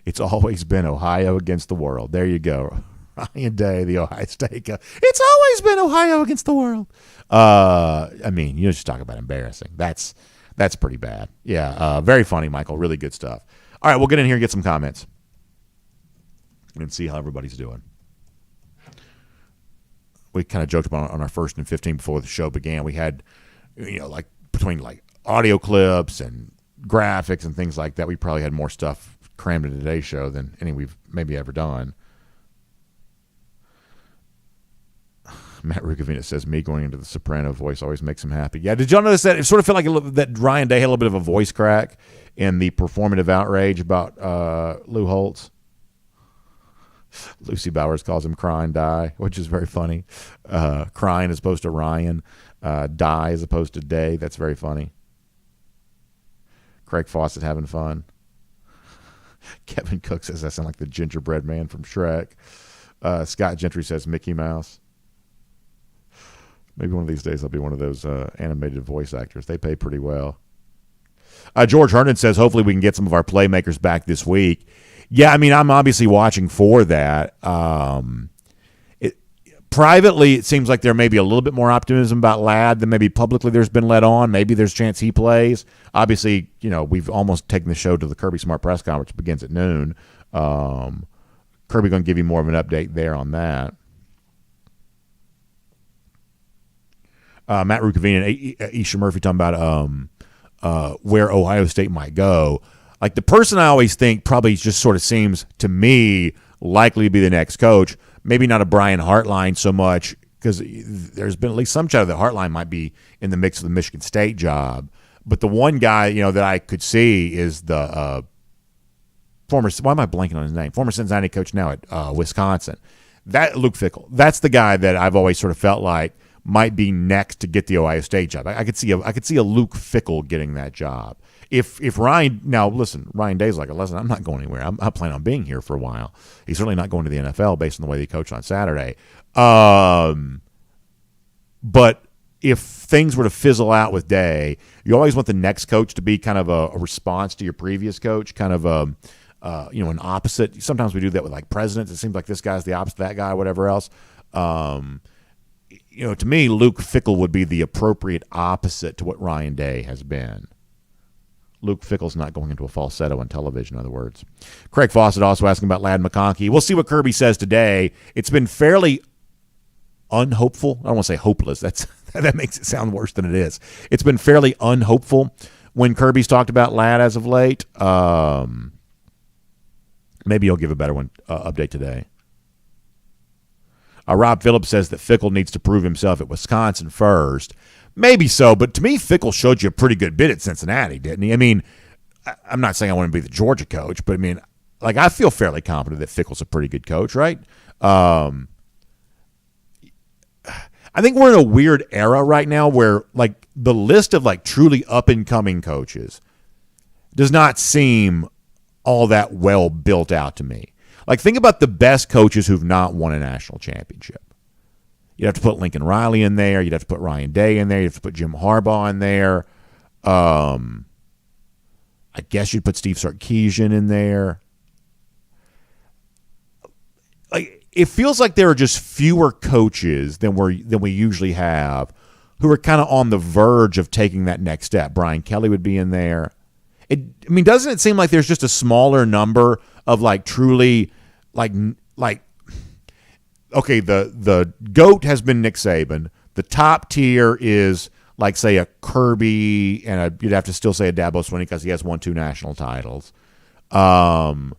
It's always been Ohio against the world. There you go. Ryan Day, the Ohio State guy. It's always been Ohio against the world. You just talk about embarrassing. That's pretty bad. Yeah, very funny, Michael. Really good stuff. All right, we'll get in here and get some comments and see how everybody's doing. We kind of joked about on our 1st and 15 before the show began. We had, between audio clips and graphics and things like that, we probably had more stuff crammed in today's show than any we've maybe ever done. Matt Rukavina says, me going into the soprano voice always makes him happy. Yeah, did y'all notice that? It sort of felt like that Ryan Day had a little bit of a voice crack in the performative outrage about Lou Holtz. Lucy Bowers calls him Crying Die, which is very funny. Crying as opposed to Ryan. Die as opposed to Day. That's very funny. Craig Fawcett having fun. Kevin Cook says, I sound like the gingerbread man from Shrek. Scott Gentry says, Mickey Mouse. Maybe one of these days I'll be one of those animated voice actors. They pay pretty well. George Herndon says, hopefully we can get some of our playmakers back this week. Yeah, I'm obviously watching for that. privately, it seems like there may be a little bit more optimism about Ladd than maybe publicly there's been let on. Maybe there's a chance he plays. Obviously, we've almost taken the show to the Kirby Smart press conference, which begins at noon. Kirby going to give you more of an update there on that. Matt Rukavina and Isha Murphy talking about where Ohio State might go. Like, the person I always think probably just sort of seems to me likely to be the next coach. Maybe not a Brian Hartline so much, because there's been at least some chatter that Hartline might be in the mix of the Michigan State job. But the one guy, that I could see is the former, why am I blanking on his name? Former Cincinnati coach now at Wisconsin. That Luke Fickell. That's the guy that I've always sort of felt like might be next to get the Ohio State job. I could see a Luke Fickell getting that job. If Ryan, now listen, Ryan Day's like, listen, I'm not going anywhere. I'm planning on being here for a while. He's certainly not going to the NFL based on the way he coached on Saturday. But if things were to fizzle out with Day, you always want the next coach to be kind of a response to your previous coach, kind of an opposite. Sometimes we do that with like presidents. It seems like this guy's the opposite of that guy, whatever else. To me, Luke Fickell would be the appropriate opposite to what Ryan Day has been. Luke Fickell's not going into a falsetto on television, in other words. Craig Fawcett also asking about Ladd McConkey. We'll see what Kirby says today. It's been fairly unhopeful. I don't want to say hopeless. That makes it sound worse than it is. It's been fairly unhopeful when Kirby's talked about Ladd as of late. Maybe he'll give a better one update today. Rob Phillips says that Fickell needs to prove himself at Wisconsin first. Maybe so, but to me, Fickell showed you a pretty good bit at Cincinnati, didn't he? I mean, I'm not saying I want to be the Georgia coach, but I mean, like, I feel fairly confident that Fickell's a pretty good coach, right? I think we're in a weird era right now where, like, the list of, like, truly up-and-coming coaches does not seem all that well built out to me. Like, think about the best coaches who've not won a national championship. You'd have to put Lincoln Riley in there. You'd have to put Ryan Day in there. You'd have to put Jim Harbaugh in there. I guess you'd put Steve Sarkisian in there. Like, it feels like there are just fewer coaches than we usually have who are kind of on the verge of taking that next step. Brian Kelly would be in there. Doesn't it seem like there's just a smaller number of like truly like okay, the GOAT has been Nick Saban. The top tier is like, say, a Kirby, and you'd have to still say a Dabo Swinney because he has won 2 national titles. And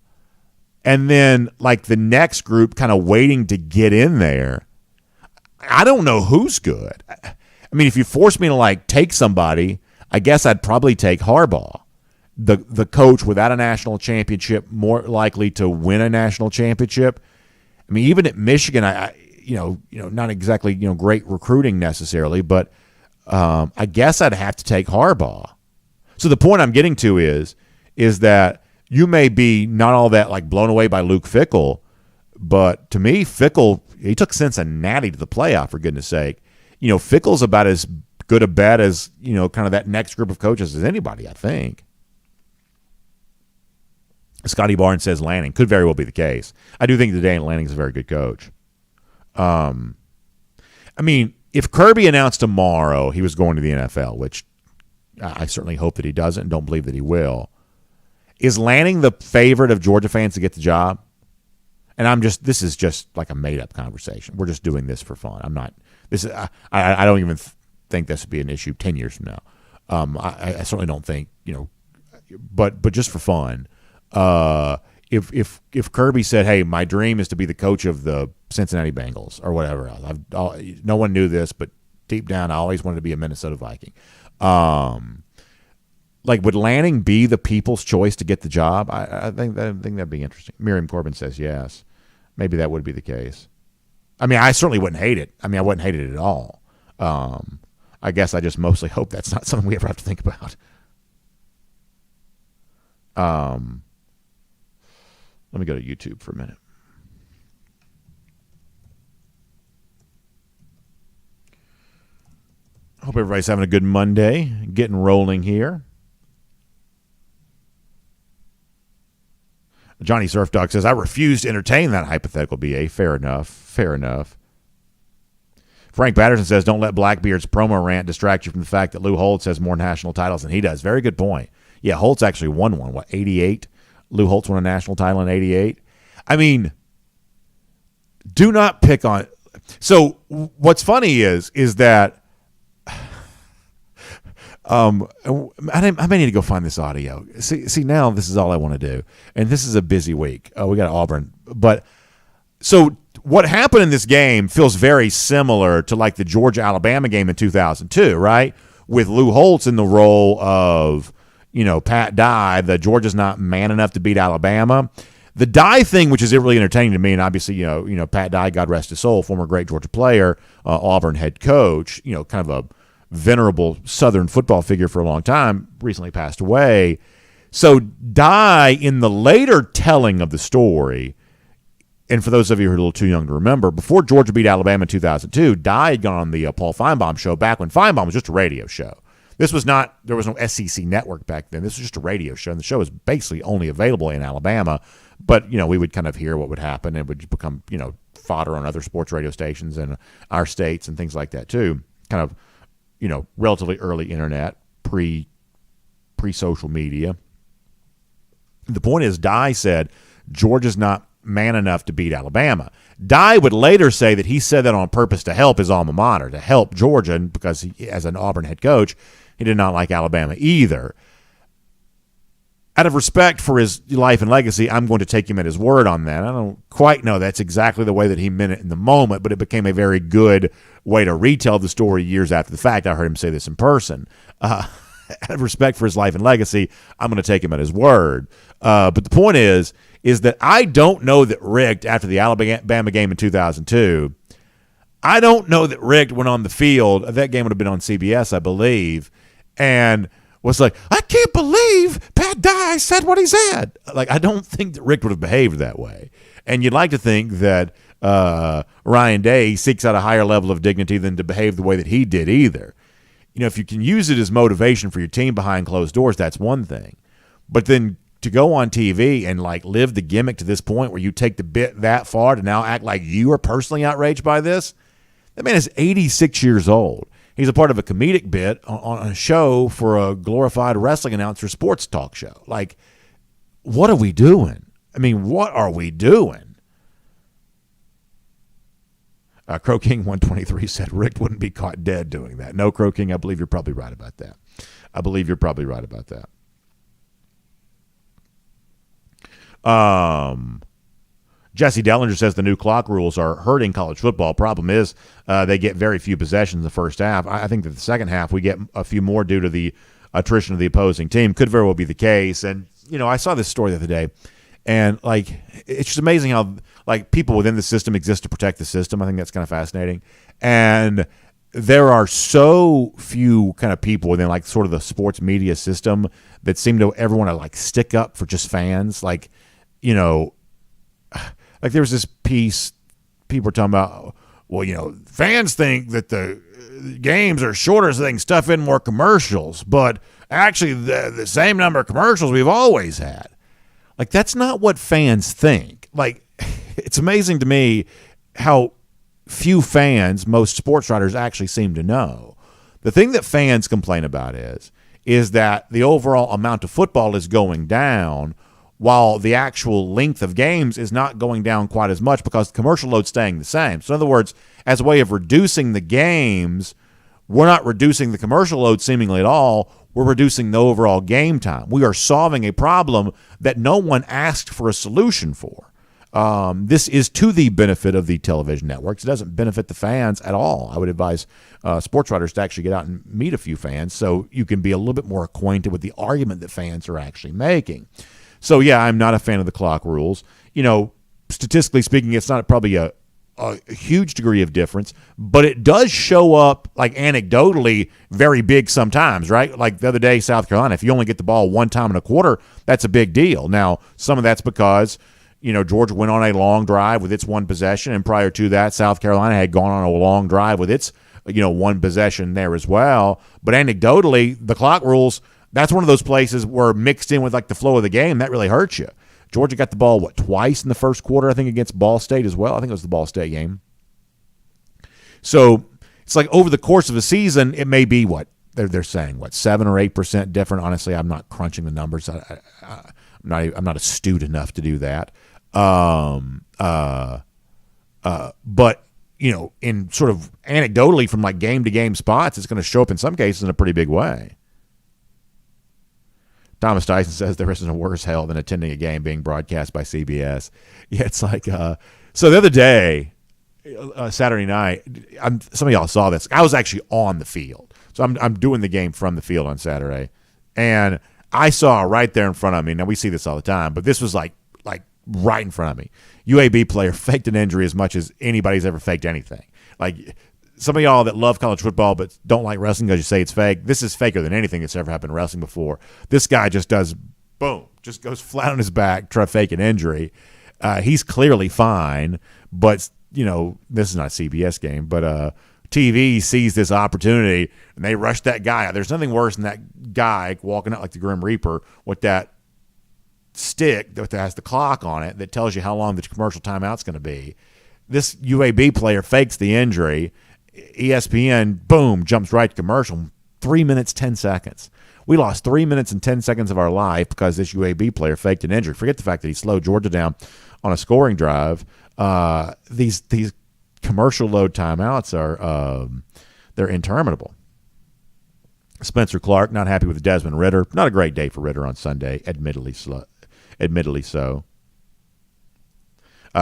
then like the next group kind of waiting to get in there. I don't know who's good. I mean, if you force me to like take somebody, I guess I'd probably take Harbaugh. The coach without a national championship, more likely to win a national championship. I mean, even at Michigan, I not exactly great recruiting necessarily, but I guess I'd have to take Harbaugh. So the point I'm getting to is that you may be not all that like blown away by Luke Fickell, but to me, Fickell, he took Cincinnati to the playoff, for goodness sake. Fickell's about as good a bet as kind of that next group of coaches as anybody, I think. Scotty Barnes says Lanning. Could very well be the case. I do think that Dan Lanning's a very good coach. If Kirby announced tomorrow he was going to the NFL, which I certainly hope that he doesn't and don't believe that he will, is Lanning the favorite of Georgia fans to get the job? And this is just like a made-up conversation. We're just doing this for fun. I don't even think this would be an issue 10 years from now. I certainly don't think, but just for fun. If Kirby said, "Hey, my dream is to be the coach of the Cincinnati Bengals or whatever else," no one knew this, but deep down, I always wanted to be a Minnesota Viking. Would Lanning be the people's choice to get the job? I think that'd be interesting. Miriam Corbin says yes. Maybe that would be the case. I mean, I certainly wouldn't hate it. I mean, I wouldn't hate it at all. I guess I just mostly hope that's not something we ever have to think about. Let me go to YouTube for a minute. Hope everybody's having a good Monday, getting rolling here. Johnny Surf Dog says, I refuse to entertain that hypothetical BA. Fair enough. Fair enough. Frank Patterson says, don't let Blackbeard's promo rant distract you from the fact that Lou Holtz has more national titles than he does. Very good point. Yeah, Holtz actually won one. 88? Lou Holtz won a national title in 88? I mean, do not pick on – so what's funny is that I may need to go find this audio. See, now this is all I want to do. And this is a busy week. We got Auburn. But so – what happened in this game feels very similar to like the Georgia-Alabama game in 2002, right? With Lou Holtz in the role of, Pat Dye, the Georgia's not man enough to beat Alabama. The Dye thing, which is really entertaining to me, and obviously, Pat Dye, God rest his soul, former great Georgia player, Auburn head coach, kind of a venerable Southern football figure for a long time, recently passed away. So Dye, in the later telling of the story, and for those of you who are a little too young to remember, before Georgia beat Alabama in 2002, Dye had gone on the Paul Feinbaum show back when Feinbaum was just a radio show. This was not – there was no SEC network back then. This was just a radio show, and the show was basically only available in Alabama. But, we would kind of hear what would happen. It would become, fodder on other sports radio stations in our states and things like that too. Kind of, relatively early internet, pre-social media. The point is, Dye said Georgia's not man enough to beat Alabama. Dye would later say that he said that on purpose to help his alma mater, to help Georgia, because he, as an Auburn head coach, he did not like Alabama either. Out of respect for his life and legacy, I'm going to take him at his word on that. I don't quite know that's exactly the way that he meant it in the moment, but it became a very good way to retell the story years after the fact. I heard him say this in person. Out of respect for his life and legacy, I'm going to take him at his word. But the point is that I don't know that Richt, after the Alabama game in 2002, I don't know that Richt went on the field. That game would have been on CBS, I believe, and was like, I can't believe Pat Dye said what he said. Like, I don't think that Richt would have behaved that way. And you'd like to think that Ryan Day seeks out a higher level of dignity than to behave the way that he did either. If you can use it as motivation for your team behind closed doors, that's one thing. But then to go on TV and like live the gimmick to this point where you take the bit that far to now act like you are personally outraged by this, that man is 86 years old. He's a part of a comedic bit on a show for a glorified wrestling announcer sports talk show. Like, what are we doing? I mean, what are we doing? Crow King 123 said Rick wouldn't be caught dead doing that. No, Crow King, I believe you're probably right about that. Jesse Dellinger says the new clock rules are hurting college football. Problem is they get very few possessions in the first half. I think that the second half we get a few more due to the attrition of the opposing team. Could very well be the case. And, I saw this story the other day, and, it's just amazing how, people within the system exist to protect the system. I think that's kind of fascinating. And there are so few kind of people within, sort of the sports media system that seem to ever want to, stick up for just fans. There was this piece, people were talking about, fans think that the games are shorter so they can stuff in more commercials, but actually the same number of commercials we've always had. That's not what fans think. It's amazing to me how few fans, most sports writers actually seem to know. The thing that fans complain about is that the overall amount of football is going down while the actual length of games is not going down quite as much because the commercial load's staying the same. So in other words, as a way of reducing the games, we're not reducing the commercial load seemingly at all. We're reducing the overall game time. We are solving a problem that no one asked for a solution for. This is to the benefit of the television networks. It doesn't benefit the fans at all. I would advise sports writers to actually get out and meet a few fans so you can be a little bit more acquainted with the argument that fans are actually making. So, yeah, I'm not a fan of the clock rules. Statistically speaking, it's not probably a huge degree of difference, but it does show up, anecdotally, very big sometimes, right? Like the other day, South Carolina, if you only get the ball one time in a quarter, that's a big deal. Now, some of that's because, Georgia went on a long drive with its one possession, and prior to that, South Carolina had gone on a long drive with its, one possession there as well. But anecdotally, the clock rules, that's one of those places where mixed in with the flow of the game, that really hurts you. Georgia got the ball, twice in the first quarter, I think, against Ball State as well. I think it was the Ball State game. So It's like over the course of a season, it may be what they're saying, 7 or 8% different. Honestly, I'm not crunching the numbers. I'm not astute enough to do that. But in sort of anecdotally from like game to game spots, it's going to show up in some cases in a pretty big way. Thomas Dyson says there isn't a worse hell than attending a game being broadcast by CBS. Yeah, it's like so the other day, Saturday night, some of y'all saw this. I was actually on the field, so I'm doing the game from the field on Saturday, and I saw right there in front of me. Now we see this all the time, but this was like right in front of me. UAB player faked an injury as much as anybody's ever faked anything. Like some of y'all that love college football but don't like wrestling because you say it's fake, this is faker than anything that's ever happened in wrestling before. This guy just does, boom, just goes flat on his back, try to fake an injury. He's clearly fine, but, this is not a CBS game, but TV sees this opportunity, and they rush that guy out. There's nothing worse than that guy walking out like the Grim Reaper with that stick that has the clock on it that tells you how long the commercial timeout's going to be. This UAB player fakes the injury. ESPN, boom, jumps right to commercial. 3 minutes, 10 seconds. We lost 3 minutes and 10 seconds of our life because this UAB player faked an injury. Forget the fact that he slowed Georgia down on a scoring drive. These commercial load timeouts are they're interminable. Spencer Clark, not happy with Desmond Ridder. Not a great day for Ridder on Sunday, admittedly so.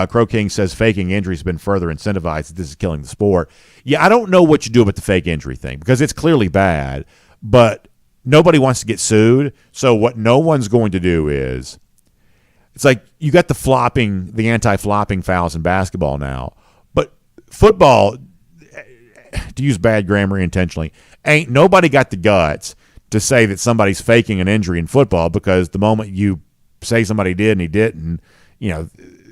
Crow King says faking injuries have been further incentivized. This is killing the sport. Yeah, I don't know what you do about the fake injury thing because it's clearly bad, but nobody wants to get sued. So what no one's going to do is, it's like you got the anti-flopping fouls in basketball now, but football, to use bad grammar intentionally, ain't nobody got the guts to say that somebody's faking an injury in football because the moment you say somebody did and he didn't,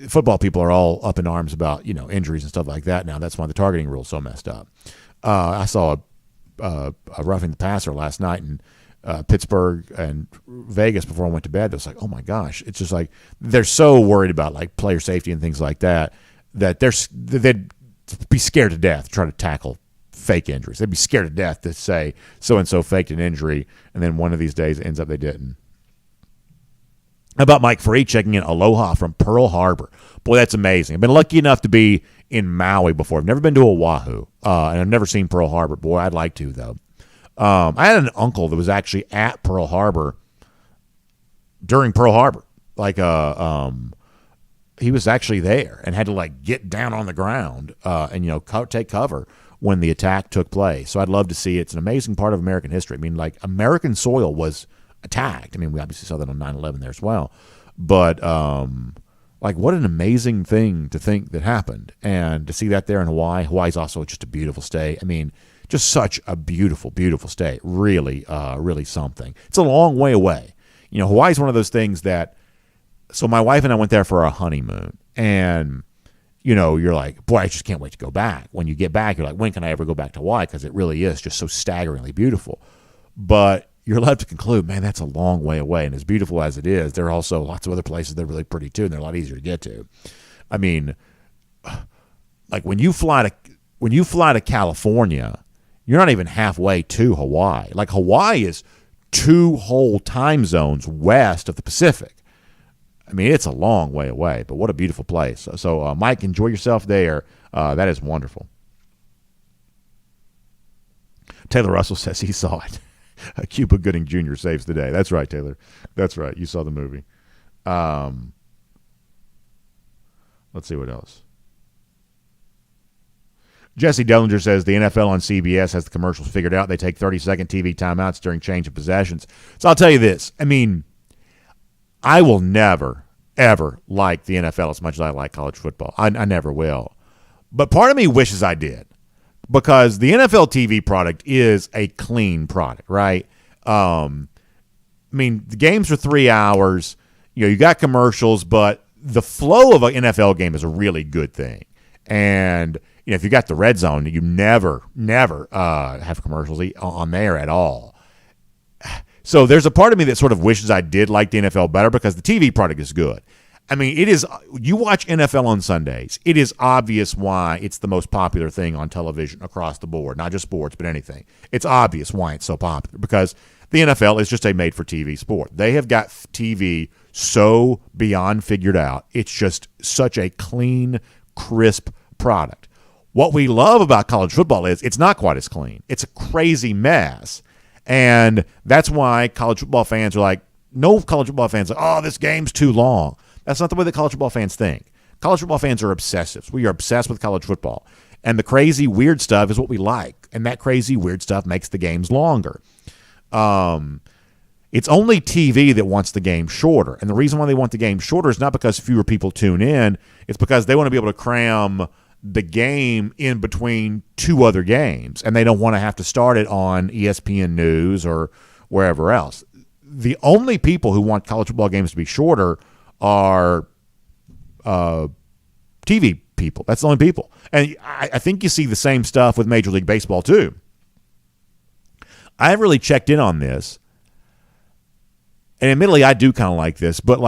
football people are all up in arms about, injuries and stuff like that now. That's why the targeting rule is so messed up. I saw a roughing the passer last night in Pittsburgh and Vegas before I went to bed. It was like, oh my gosh. It's just like they're so worried about like player safety and things like that that they'd be scared to death to try to tackle fake injuries. They'd be scared to death to say so-and-so faked an injury and then one of these days it ends up they didn't. How about Mike Free checking in aloha from Pearl Harbor? Boy, that's amazing. I've been lucky enough to be in Maui before. I've never been to Oahu, and I've never seen Pearl Harbor. Boy, I'd like to, though. I had an uncle that was actually at Pearl Harbor during Pearl Harbor. Like, he was actually there and had to, like, get down on the ground and, take cover when the attack took place. So I'd love to see it. It's an amazing part of American history. I mean, like, American soil was attacked. I mean, we obviously saw that on 9/11 there as well. But, what an amazing thing to think that happened. And to see that there in Hawaii. Hawaii's also just a beautiful state. I mean, just such a beautiful, beautiful state. Really, really something. It's a long way away. Hawaii's one of those things that, so my wife and I went there for our honeymoon. And, you're like, boy, I just can't wait to go back. When you get back, you're like, when can I ever go back to Hawaii? Because it really is just so staggeringly beautiful. But you're left to conclude, man, that's a long way away. And as beautiful as it is, there are also lots of other places that are really pretty too, and they're a lot easier to get to. I mean, like when you fly to California, you're not even halfway to Hawaii. Like Hawaii is 2 whole time zones west of the Pacific. I mean, it's a long way away, but what a beautiful place. So Mike, enjoy yourself there. That is wonderful. Taylor Russell says he saw it. Cuba Gooding Jr. saves the day. That's right, Taylor. That's right. You saw the movie. Let's see what else. Jesse Dellinger says the NFL on CBS has the commercials figured out. They take 30-second TV timeouts during change of possessions. So I'll tell you this. I mean, I will never, ever like the NFL as much as I like college football. I never will. But part of me wishes I did. Because the NFL TV product is a clean product, right? I mean, the games are 3 hours. You got commercials, but the flow of an NFL game is a really good thing. And if you got the red zone, you never have commercials on there at all. So there's a part of me that sort of wishes I did like the NFL better because the TV product is good. I mean, it is. You watch NFL on Sundays, it is obvious why it's the most popular thing on television across the board, not just sports, but anything. It's obvious why it's so popular because the NFL is just a made-for-TV sport. They have got TV so beyond figured out. It's just such a clean, crisp product. What we love about college football is it's not quite as clean. It's a crazy mess. And that's why college football fans are like, no college football fans are like, oh, this game's too long. That's not the way that college football fans think. College football fans are obsessives. We are obsessed with college football. And the crazy, weird stuff is what we like. And that crazy, weird stuff makes the games longer. It's only TV that wants the game shorter. And the reason why they want the game shorter is not because fewer people tune in. It's because they want to be able to cram the game in between two other games. And they don't want to have to start it on ESPN News or wherever else. The only people who want college football games to be shorter are TV people. That's the only people. And I think you see the same stuff with Major League Baseball too. I haven't really checked in on this. And admittedly, I do kind of like this. But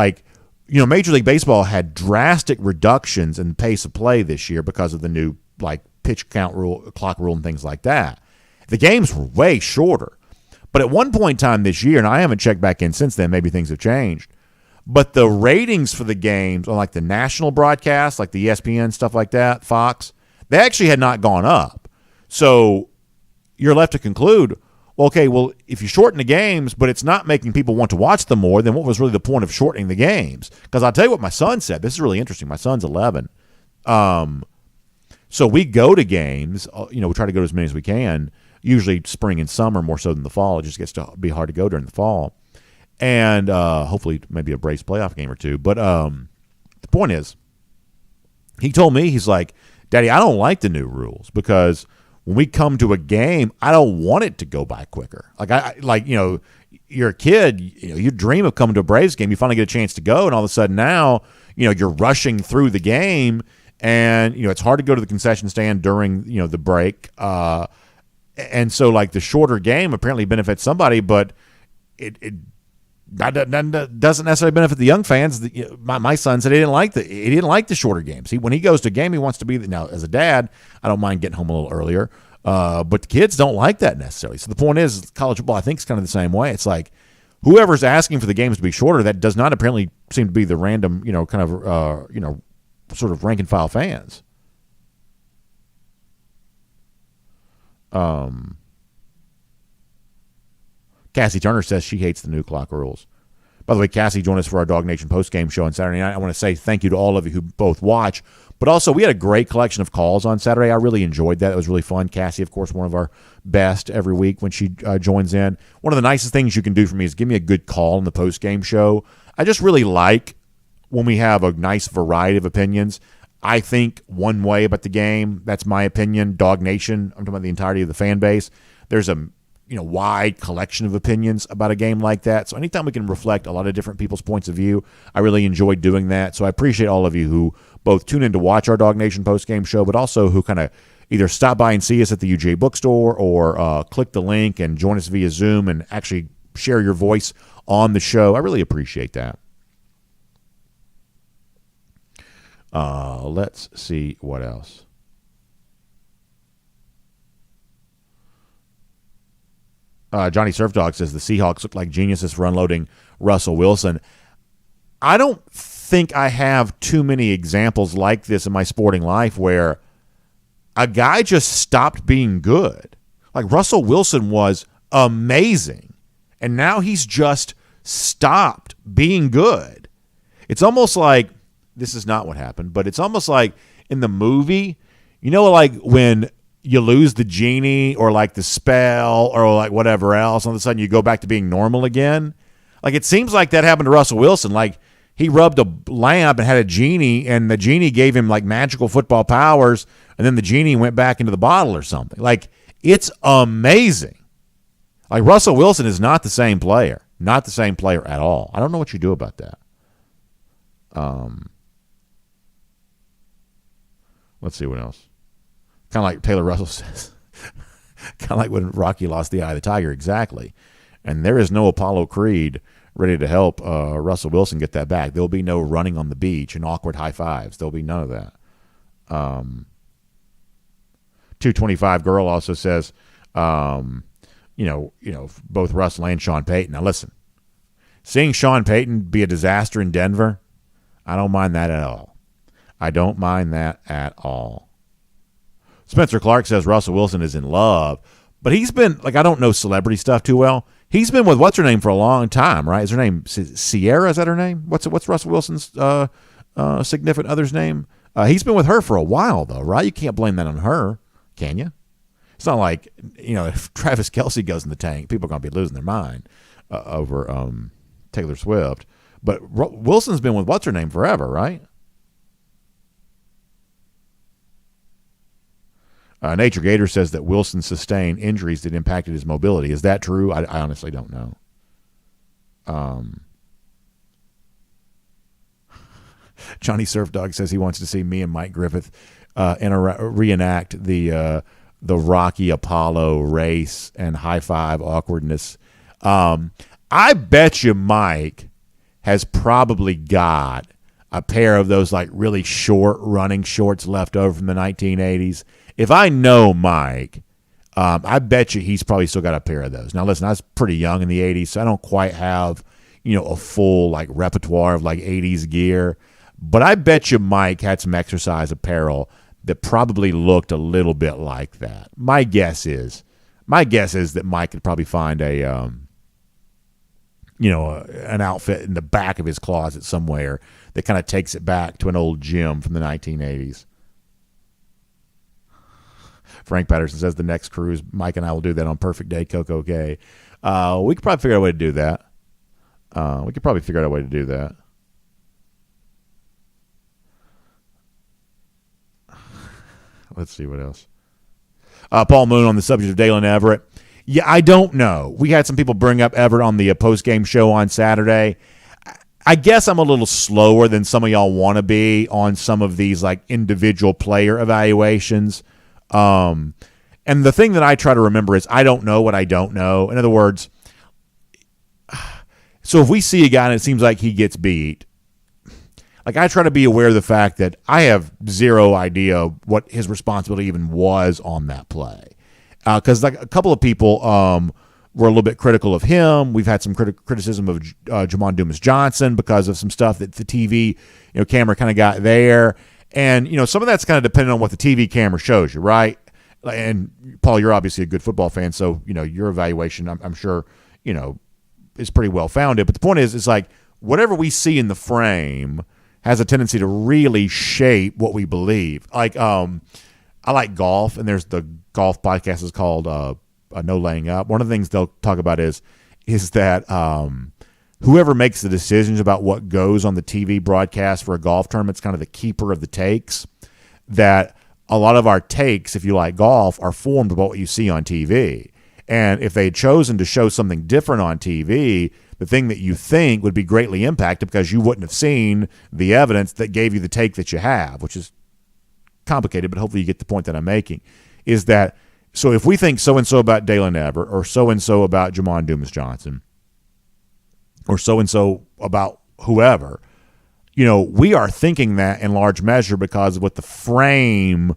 Major League Baseball had drastic reductions in the pace of play this year because of the new pitch count rule, clock rule, and things like that. The games were way shorter. But at one point in time this year, and I haven't checked back in since then, maybe things have changed, but the ratings for the games on the national broadcasts, like the ESPN, stuff like that, Fox, they actually had not gone up. So you're left to conclude, if you shorten the games, but it's not making people want to watch them more, then what was really the point of shortening the games? Because I'll tell you what my son said. This is really interesting. My son's 11. So we go to games. We try to go to as many as we can, usually spring and summer more so than the fall. It just gets to be hard to go during the fall. And hopefully maybe a Braves playoff game or two. But the point is, he told me, he's like, Daddy, I don't like the new rules because when we come to a game, I don't want it to go by quicker. You're a kid, you dream of coming to a Braves game. You finally get a chance to go, and all of a sudden now, you're rushing through the game, and it's hard to go to the concession stand during the break. And so the shorter game apparently benefits somebody, but it doesn't necessarily benefit the young fans. My son said he didn't like the shorter games. When he goes to a game, he wants to be now. As a dad, I don't mind getting home a little earlier, but the kids don't like that necessarily. So the point is, college football I think is kind of the same way. It's like whoever's asking for the games to be shorter, that does not apparently seem to be the random sort of rank and file fans. Cassie Turner says she hates the new clock rules. By the way, Cassie joined us for our Dog Nation postgame show on Saturday night. I want to say thank you to all of you who both watch, but also we had a great collection of calls on Saturday. I really enjoyed that. It was really fun. Cassie, of course, one of our best every week when she joins in. One of the nicest things you can do for me is give me a good call in the postgame show. I just really like when we have a nice variety of opinions. I think one way about the game. That's my opinion. Dog Nation, I'm talking about the entirety of the fan base. There's a wide collection of opinions about a game like that. So anytime we can reflect a lot of different people's points of view, I really enjoy doing that. So I appreciate all of you who both tune in to watch our Dog Nation postgame show, but also who kind of either stop by and see us at the UGA bookstore or click the link and join us via Zoom and actually share your voice on the show. I really appreciate that. Let's see what else. Johnny Surf Dog says the Seahawks look like geniuses for unloading Russell Wilson. I don't think I have too many examples like this in my sporting life where a guy just stopped being good. Like Russell Wilson was amazing, and now he's just stopped being good. It's almost like, this is not what happened, but it's almost like in the movie, like when you lose the genie or like the spell or like whatever else, all of a sudden you go back to being normal again. Like it seems like that happened to Russell Wilson. Like he rubbed a lamp and had a genie, and the genie gave him like magical football powers, and then the genie went back into the bottle or something. Like it's amazing. Like Russell Wilson is not the same player. Not the same player at all. I don't know what you do about that. Let's see what else. Kind of like Taylor Russell says. Kind of like when Rocky lost the eye of the tiger. Exactly. And there is no Apollo Creed ready to help Russell Wilson get that back. There'll be no running on the beach and awkward high fives. There'll be none of that. 225 Girl also says, both Russell and Sean Payton. Now listen, seeing Sean Payton be a disaster in Denver, I don't mind that at all. I don't mind that at all. Spencer Clark says Russell Wilson is in love, but he's been, I don't know celebrity stuff too well. He's been with what's her name for a long time, right? Is her name Sierra? Is that her name? What's Russell Wilson's significant other's name? He's been with her for a while, though, right? You can't blame that on her, can you? It's not like, if Travis Kelce goes in the tank, people are going to be losing their mind over Taylor Swift. But Wilson's been with what's her name forever, right? Nature Gator says that Wilson sustained injuries that impacted his mobility. Is that true? I honestly don't know. Johnny Surf Dog says he wants to see me and Mike Griffith reenact the Rocky Apollo race and high five awkwardness. I bet you Mike has probably got a pair of those really short running shorts left over from the 1980s. If I know Mike, I bet you he's probably still got a pair of those. Now, listen, I was pretty young in the 80s, so I don't quite have, a full repertoire of 80s gear. But I bet you Mike had some exercise apparel that probably looked a little bit like that. My guess is that Mike could probably find an outfit in the back of his closet somewhere that kind of takes it back to an old gym from the 1980s. Frank Patterson says the next cruise, Mike and I will do that on Perfect Day, Coco K. We could probably figure out a way to do that. Let's see what else. Paul Moon on the subject of Dalen Everett. Yeah, I don't know. We had some people bring up Everett on the post-game show on Saturday. I guess I'm a little slower than some of y'all want to be on some of these individual player evaluations. And the thing that I try to remember is I don't know what I don't know. In other words, so if we see a guy and it seems like he gets beat, I try to be aware of the fact that I have zero idea what his responsibility even was on that play. Because a couple of people were a little bit critical of him. We've had some criticism of Jamon Dumas-Johnson because of some stuff that the TV camera kind of got there. And, some of that's kind of dependent on what the TV camera shows you, right? And, Paul, you're obviously a good football fan, so, your evaluation, I'm sure, is pretty well-founded. But the point is, it's whatever we see in the frame has a tendency to really shape what we believe. I like golf, and there's the golf podcast is called No Laying Up. One of the things they'll talk about is that whoever makes the decisions about what goes on the TV broadcast for a golf tournament is kind of the keeper of the takes. That a lot of our takes, if you like golf, are formed by what you see on TV. And if they had chosen to show something different on TV, the thing that you think would be greatly impacted because you wouldn't have seen the evidence that gave you the take that you have, which is complicated, but hopefully you get the point that I'm making, is that so if we think so-and-so about Dalen Everett or so-and-so about Jamon Dumas-Johnson or so-and-so about whoever, we are thinking that in large measure because of what the frame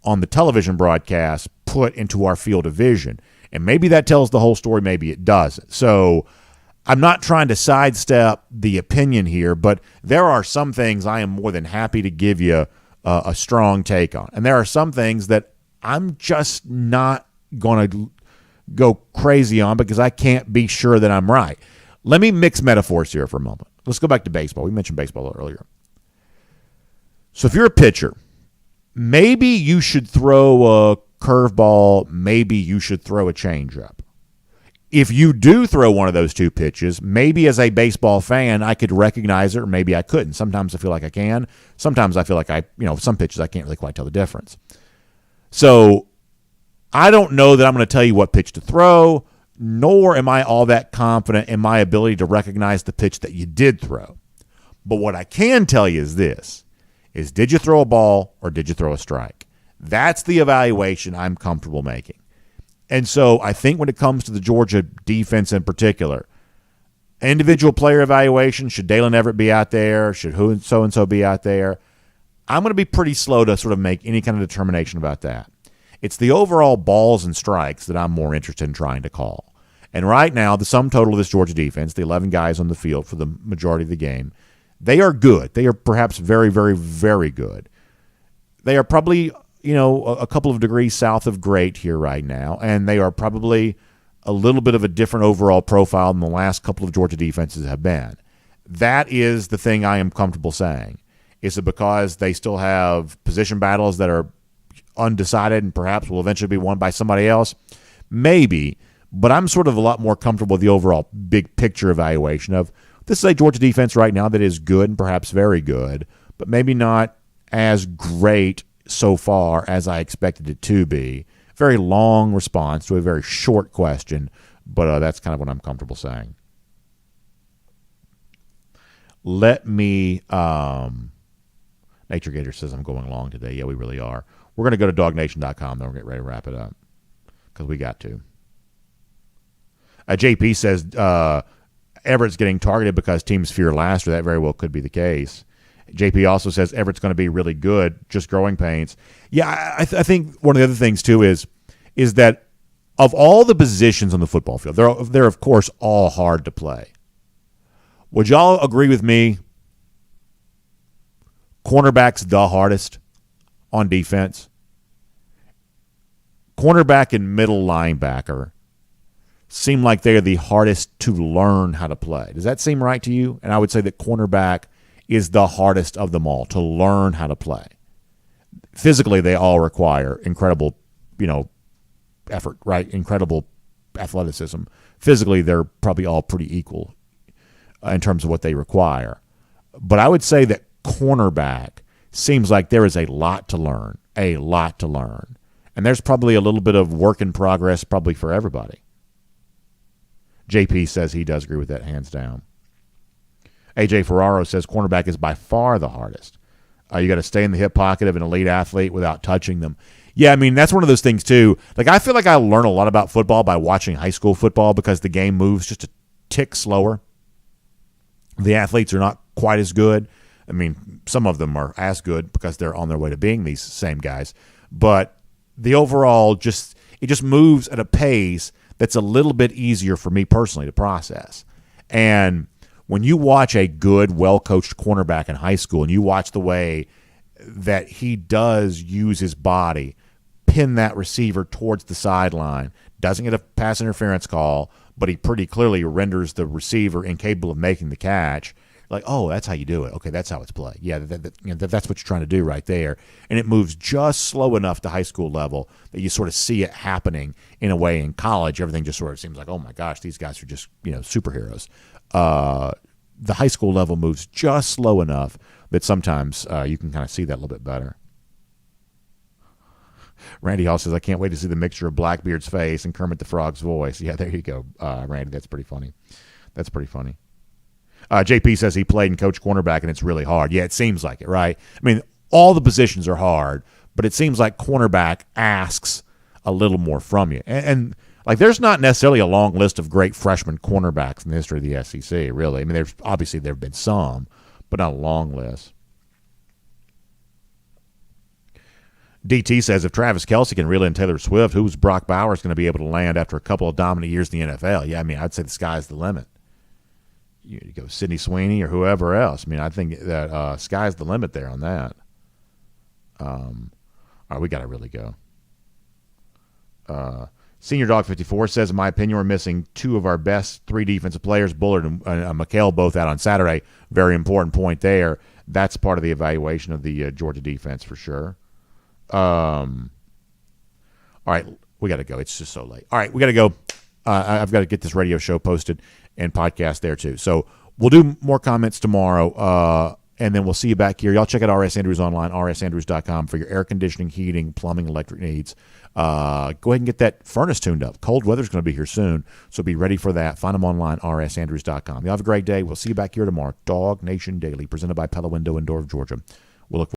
on the television broadcast put into our field of vision. And maybe that tells the whole story, maybe it doesn't. So I'm not trying to sidestep the opinion here, but there are some things I am more than happy to give you a strong take on. And there are some things that I'm just not going to go crazy on because I can't be sure that I'm right. Let me mix metaphors here for a moment. Let's go back to baseball. We mentioned baseball earlier. So if you're a pitcher, maybe you should throw a curveball, maybe you should throw a changeup. If you do throw one of those two pitches, maybe as a baseball fan, I could recognize it or maybe I couldn't. Sometimes I feel like I can. Sometimes I feel like some pitches I can't really quite tell the difference. So I don't know that I'm going to tell you what pitch to throw, nor am I all that confident in my ability to recognize the pitch that you did throw. But what I can tell you is this, is did you throw a ball or did you throw a strike? That's the evaluation I'm comfortable making. And so I think when it comes to the Georgia defense in particular, Individual player evaluation, should Dalen Everett be out there? Should who and so be out there? I'm going to be pretty slow to sort of make any kind of determination about that. It's the overall balls and strikes that I'm more interested in trying to call. And right now, the sum total of this Georgia defense, the 11 guys on the field for the majority of the game, they are good. They are perhaps very, very, very good. They are probably, a couple of degrees south of great here right now, and they are probably a little bit of a different overall profile than the last couple of Georgia defenses have been. That is the thing I am comfortable saying. Is it because they still have position battles that are undecided and perhaps will eventually be won by somebody else? Maybe, but I'm sort of a lot more comfortable with the overall big picture evaluation of this is a Georgia defense right now that is good and perhaps very good, but maybe not as great so far as I expected it to be. Very long response to a very short question, but that's kind of what I'm comfortable saying. Let me Nature Gator says I'm going long today. Yeah, we really are. We're going to go to DawgNation.com, then we're going to get ready to wrap it up because we got to. JP says Everett's getting targeted because teams fear Laster. That very well could be the case. JP also says Everett's going to be really good, just growing pains. Yeah, I think one of the other things, too, is that of all the positions on the football field, they're of course, all hard to play. Would y'all agree with me? Cornerback's the hardest on defense. Cornerback and middle linebacker seem like they are the hardest to learn how to play. Does that seem right to you? And I would say that cornerback is the hardest of them all to learn how to play. Physically, they all require incredible, effort, right? Incredible athleticism. Physically, they're probably all pretty equal in terms of what they require. But I would say that cornerback seems like there is a lot to learn. And there's probably a little bit of work in progress probably for everybody. JP says he does agree with that hands down. AJ Ferraro says cornerback is by far the hardest. You got to stay in the hip pocket of an elite athlete without touching them. Yeah, I mean, that's one of those things, too. Like, I feel like I learn a lot about football by watching high school football because the game moves just a tick slower. The athletes are not quite as good. I mean, some of them are as good because they're on their way to being these same guys. But the overall it just moves at a pace that's a little bit easier for me personally to process. And when you watch a good, well-coached cornerback in high school and you watch the way that he does use his body, pin that receiver towards the sideline, doesn't get a pass interference call, but he pretty clearly renders the receiver incapable of making the catch, like, oh, that's how you do it. Okay, that's how it's played. Yeah, that's what you're trying to do right there. And it moves just slow enough to high school level that you sort of see it happening in a way. In college, everything just sort of seems like, oh, my gosh, these guys are just, superheroes. The high school level moves just slow enough that sometimes you can kind of see that a little bit better. Randy Hall says, I can't wait to see the mixture of Blackbeard's face and Kermit the Frog's voice. Yeah, there you go, Randy. That's pretty funny. JP says he played and coached cornerback, and it's really hard. Yeah, it seems like it, right? I mean, all the positions are hard, but it seems like cornerback asks a little more from you. And like, there's not necessarily a long list of great freshman cornerbacks in the history of the SEC, really. I mean, there have been some, but not a long list. DT says if Travis Kelce can reel in Taylor Swift, who's Brock Bowers going to be able to land after a couple of dominant years in the NFL? Yeah, I mean, I'd say the sky's the limit. You go Sidney Sweeney or whoever else. I mean, I think that sky's the limit there on that. All right, we got to really go. Senior Dog 54 says, in my opinion, we're missing two of our best three defensive players, Bullard and McHale, both out on Saturday. Very important point there. That's part of the evaluation of the Georgia defense for sure. All right, we got to go. It's just so late. All right, we got to go. I've got to get this radio show posted and podcast there too. So we'll do more comments tomorrow, and then we'll see you back here. Y'all check out RS Andrews online, rsandrews.com, for your air conditioning, heating, plumbing, electric needs. Go ahead and get that furnace tuned up. Cold weather's going to be here soon, so be ready for that. Find them online, rsandrews.com. Y'all have a great day. We'll see you back here tomorrow. Dog Nation Daily, presented by Pella Window and Door of Georgia. We'll look